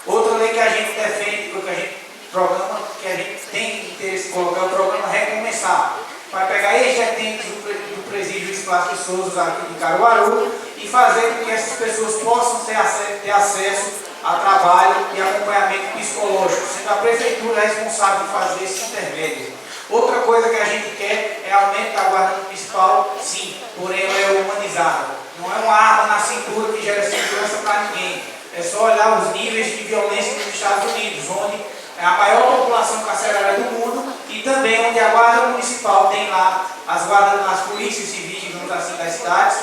Outra lei que a gente defende, que a gente programa que a gente tem interesse em colocar, é o programa Recomeçar. Vai pegar ex-detentes do presídio Espaço de Souza aqui de Caruaru e fazer com que essas pessoas possam ter acesso a trabalho e acompanhamento psicológico, sendo a prefeitura responsável por fazer esse intermédio. Outra coisa que a gente quer é aumento da guarda municipal, sim, porém ela é humanizada. Não é uma arma na cintura que gera segurança para ninguém. É só olhar os níveis de violência nos Estados Unidos, onde é a maior população carcerária do mundo e também onde a guarda municipal tem lá as polícias civis, digamos assim, das cidades,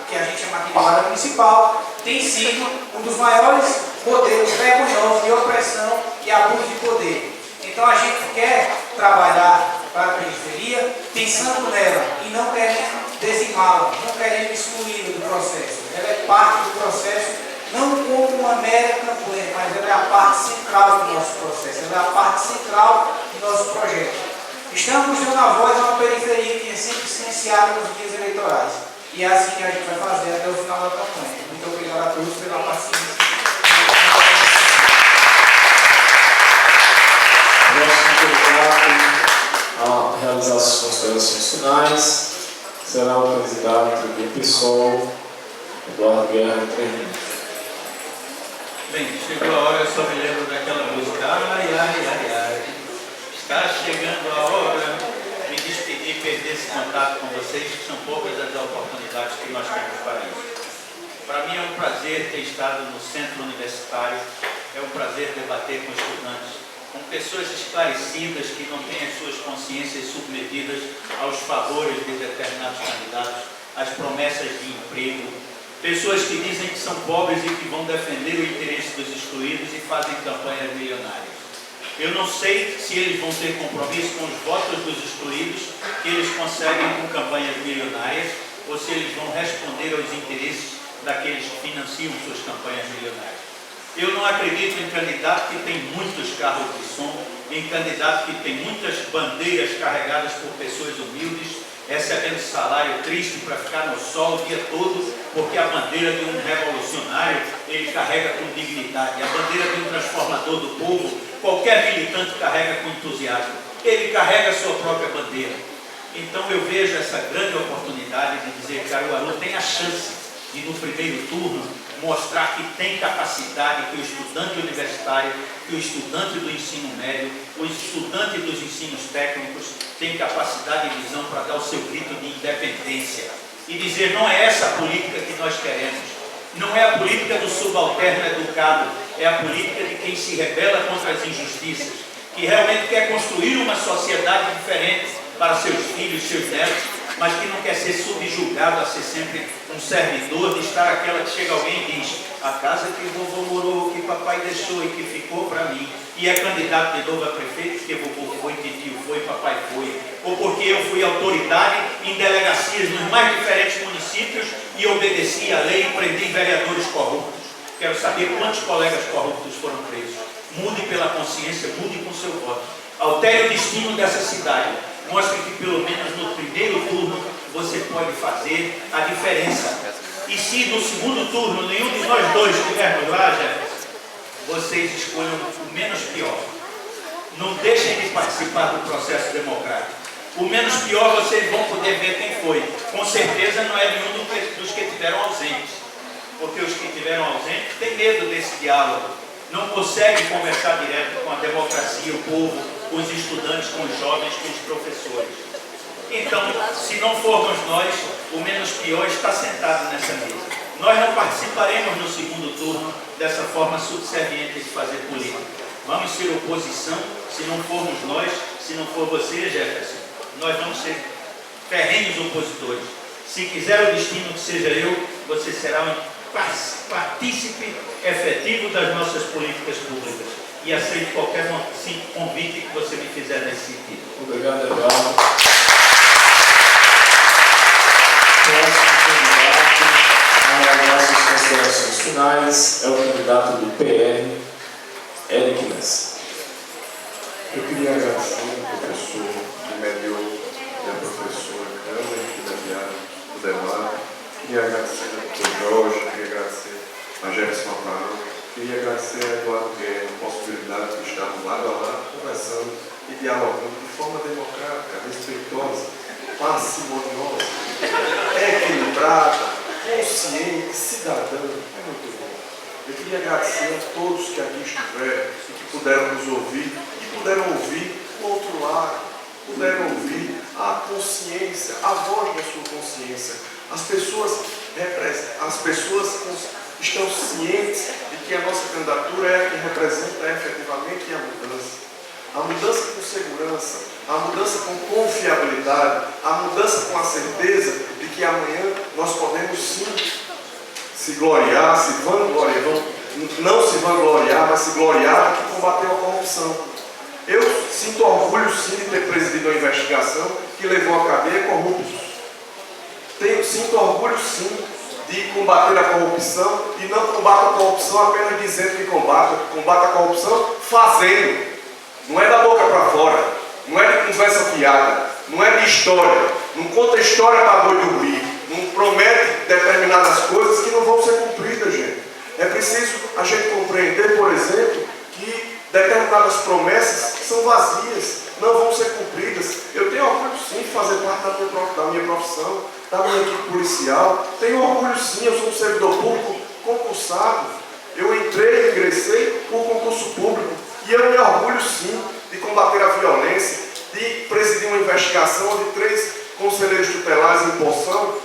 que a gente chama aqui de guarda municipal, tem sido um dos maiores modelos vergonhosos de opressão e abuso de poder. Então a gente quer trabalhar para a periferia pensando nela e não querendo dizimá-la, não querendo excluí-la do processo. Ela é parte do processo, não como uma mera campanha, mas ela é a parte central do nosso processo, ela é a parte central do nosso projeto. Estamos dando a voz a uma periferia que é sempre silenciada nos dias eleitorais. E é assim que a gente vai fazer até o final da campanha. Muito obrigado a todos pela paciência. A realizar as considerações finais será o candidato do PSOL, Eduardo Guerra, 3 minutos. Bem, chegou a hora, eu só me lembro daquela música. Ai, ai, ai, ai. Está chegando a hora de me despedir e perder esse contato com vocês, que são poucas as oportunidades que nós temos para isso. Para mim é um prazer ter estado no centro universitário, é um prazer debater com estudantes, com pessoas esclarecidas que não têm as suas consciências submetidas aos favores de determinados candidatos, às promessas de emprego, pessoas que dizem que são pobres e que vão defender o interesse dos excluídos e fazem campanhas milionárias. Eu não sei se eles vão ter compromisso com os votos dos excluídos que eles conseguem com campanhas milionárias ou se eles vão responder aos interesses daqueles que financiam suas campanhas milionárias. Eu não acredito em candidato que tem muitos carros de som, em candidato que tem muitas bandeiras carregadas por pessoas humildes, recebendo salário triste para ficar no sol o dia todo, porque a bandeira de um revolucionário ele carrega com dignidade, a bandeira de um transformador do povo, qualquer militante carrega com entusiasmo, ele carrega a sua própria bandeira. Então eu vejo essa grande oportunidade de dizer que Caruaru tem a chance de no primeiro turno mostrar que tem capacidade, que o estudante universitário, que o estudante do ensino médio, o estudante dos ensinos técnicos tem capacidade e visão para dar o seu grito de independência e dizer: não é essa a política que nós queremos, não é a política do subalterno educado, é a política de quem se rebela contra as injustiças, que realmente quer construir uma sociedade diferente para seus filhos, seus netos, mas que não quer ser subjugado a ser sempre um servidor, de estar aquela que chega alguém e diz: a casa que vovô morou, que papai deixou e que ficou para mim, e é candidato de novo a prefeito porque vovô foi, que tio foi, papai foi, ou porque eu fui autoridade em delegacias nos mais diferentes municípios e obedeci à lei e prendi vereadores corruptos. Quero saber quantos colegas corruptos foram presos. Mude pela consciência, mude com seu voto. Altere o destino dessa cidade. Mostre que pelo menos no primeiro turno você pode fazer a diferença. E se no segundo turno nenhum de nós dois estivermos lá, Jefferson, vocês escolham o menos pior. Não deixem de participar do processo democrático. O menos pior vocês vão poder ver quem foi. Com certeza não é nenhum dos que estiveram ausentes. Porque os que estiveram ausentes têm medo desse diálogo. Não conseguem conversar direto com a democracia, o povo, com os estudantes, com os jovens, com os professores. Então, se não formos nós, o menos pior está sentado nessa mesa. Nós não participaremos no segundo turno dessa forma subserviente de fazer política. Vamos ser oposição, se não formos nós, se não for você, Jefferson, nós vamos ser ferrenhos opositores. Se quiser o destino que seja eu, você será um partícipe efetivo das nossas políticas públicas. E aceito qualquer convite que você me fizer nesse sentido. Obrigado, Eduardo. Próximo candidato às nossas considerações finais é o candidato do PR, Eric Lessa. Eu queria agradecer ao professor que mediou e a professora Câmara, que mediaram o debate. Queria agradecer ao Dr. Jorge, queria agradecer a Jefferson Aparo, Queria agradecer a Eduardo Guerra a possibilidade de estarmos lado a lado, conversando e dialogando de forma democrática, respeitosa, parcimoniosa, equilibrada, consciente, cidadã. É muito bom. Eu queria agradecer a todos que aqui estiveram e que puderam nos ouvir, e puderam ouvir o outro lado, puderam ouvir a consciência, a voz da sua consciência. As pessoas estão cientes de que a nossa candidatura é a que representa efetivamente a mudança. A mudança com segurança, a mudança com confiabilidade, a mudança com a certeza de que amanhã nós podemos sim se gloriar, se vangloriar, não se vangloriar, mas se gloriar de combater a corrupção. Eu sinto orgulho sim de ter presidido a investigação que levou à cadeia corruptos. Sinto orgulho sim de combater a corrupção e não combate a corrupção apenas dizendo que combate a corrupção fazendo. Não é da boca para fora, não é de conversa fiada, não é de história, não conta história para doido rir, não promete determinadas coisas que não vão ser cumpridas, gente. É preciso a gente compreender, por exemplo, que determinadas promessas são vazias, não vão ser cumpridas. Eu tenho orgulho sim de fazer parte da minha profissão, da minha equipe policial. Tenho orgulho sim, eu sou um servidor público concursado. Eu ingressei por concurso público. E eu me orgulho sim de combater a violência, de presidir uma investigação onde 3 conselheiros tutelares em Poção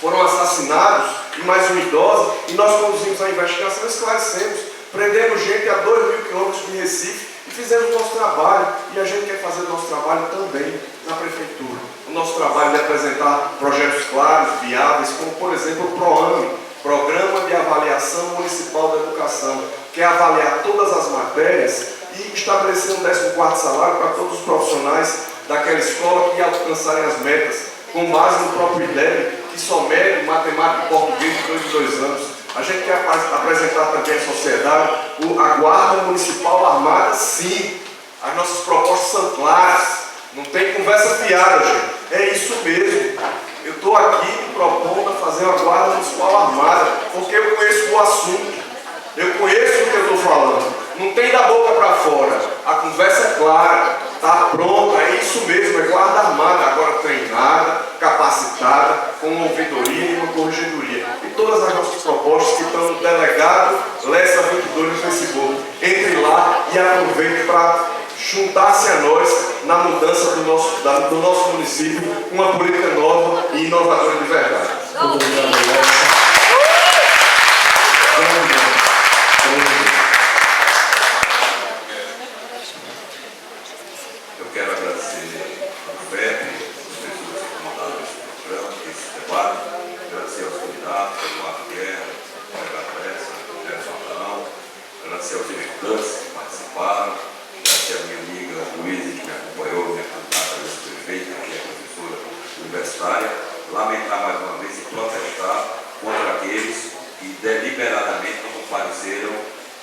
foram assassinados e mais uma idosa, e nós conduzimos a investigação, esclarecemos, prendemos gente a 2.000 quilômetros de Recife e fizemos o nosso trabalho. E a gente quer fazer o nosso trabalho também na prefeitura. O nosso trabalho é apresentar projetos claros, viáveis, como por exemplo o PROAME, Programa de Avaliação Municipal da Educação, que é avaliar todas as matérias e estabelecer um 14º salário para todos os profissionais daquela escola que alcançarem as metas, com base no próprio IDEB, que só mede matemática e português de 2 em 2 anos. A gente quer apresentar também à sociedade a Guarda Municipal Armada, sim. As nossas propostas são claras, não tem conversa fiada, gente. É isso mesmo. Eu estou aqui propondo a fazer uma Guarda Municipal Armada, porque eu conheço o assunto, eu conheço o que eu estou falando. Não tem da boca para fora. A conversa é clara, está pronta, é isso mesmo, é Guarda Armada, agora treinada, capacitada, com uma ouvidoria e uma corregedoria. E todas as nossas propostas que estão no delegado Lessa 22 no Facebook. Entre lá e aproveite para juntar-se a nós na mudança do nosso município com uma política nova e inovadora de verdade. Eu quero agradecer ao FEP, as pessoas que comandaram esse programa, esse debate, agradecer aos candidatos, ao Eduardo Guerra, ao Renato Lessa, ao Gerson Arão, agradecer aos estudantes que participaram, agradecer a minha amiga Luísa, que me acompanhou, minha candidata a vice-prefeita, que é professora universitária, lamentar mais uma vez e protestar contra aqueles que deliberadamente não compareceram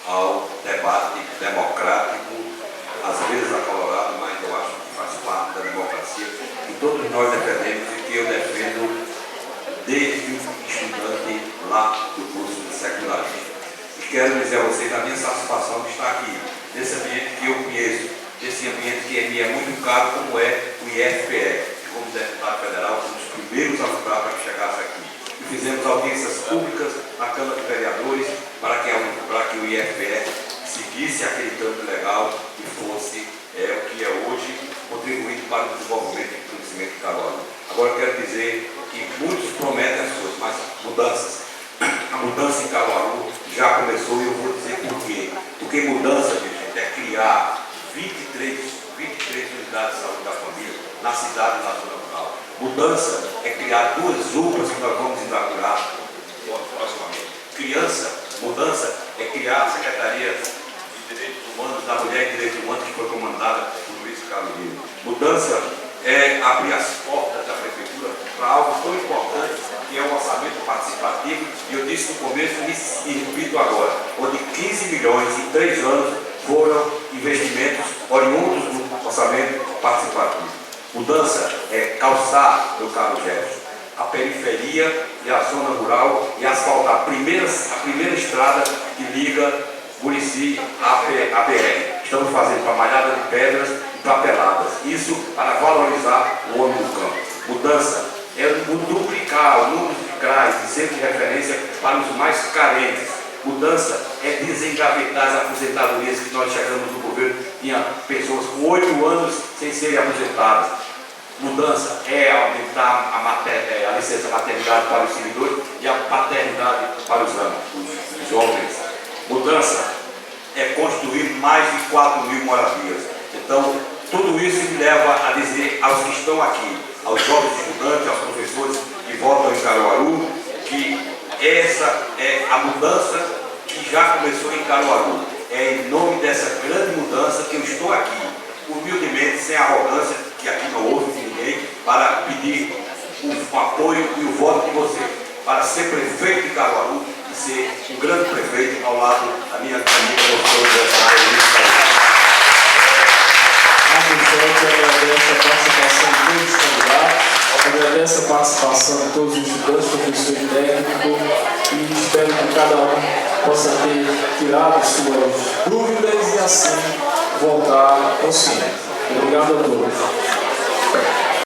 ao debate democrático, às vezes acalorado, mas eu acho que faz parte da democracia que todos nós defendemos e que eu defendo desde o estudante lá do curso de secundarismo. E quero dizer a vocês a minha satisfação de estar aqui, nesse ambiente que eu conheço, desse ambiente que me é muito caro, como é o IFPE. Como deputado federal, fomos os primeiros a lutar para que chegasse aqui. E fizemos audiências públicas na Câmara de Vereadores para que o IFPE seguisse aquele campo legal e fosse o que é hoje, contribuindo para o desenvolvimento e crescimento de Caruaru. Agora eu quero dizer que muitos prometem as coisas, mas mudanças. A mudança em Caruaru já começou e eu vou dizer por quê. Porque mudança, gente, é criar 23 unidades de saúde da família na cidade e na zona rural. Mudança é criar 2 UPAs que nós vamos inaugurar proximamente. Mudança é criar a Secretaria de Direitos Humanos, da Mulher e Direitos Humanos, que foi comandada por Luiz Carlos Lima. Mudança é abrir as portas da prefeitura para algo tão importante que é o orçamento participativo, e eu disse no começo e repito agora, onde 15 milhões em 3 anos foram investimentos oriundos do orçamento participativo. Mudança é calçar, meu caro Jefferson, a periferia e a zona rural e asfaltar a primeira estrada que liga Murici, ABR. Estamos fazendo para malhada de pedras e papeladas. Isso para valorizar o homem do campo. Mudança é duplicar o número de CRAs e centros de referência para os mais carentes. Mudança é desengavetar as aposentadorias que nós chegamos no governo. Tinha pessoas com 8 anos sem serem aposentadas. Mudança é aumentar a licença maternidade para os servidores e a paternidade para os homens. Mudança é construir mais de 4.000 moradias. Então, tudo isso me leva a dizer aos que estão aqui, aos jovens estudantes, aos professores que votam em Caruaru, que essa é a mudança que já começou em Caruaru. É em nome dessa grande mudança que eu estou aqui, humildemente, sem arrogância, que aqui não houve de ninguém, para pedir o apoio e o voto de vocês, para ser prefeito de Caruaru e ser um grande prefeito ao lado da minha amiga professora universitária Luiz Carlos. Agradece a participação de todos os candidatos, agradece a participação de todos os estudantes, professores e técnicos, e espero que cada um possa ter tirado suas dúvidas e assim voltar ao centro. Obrigado a todos.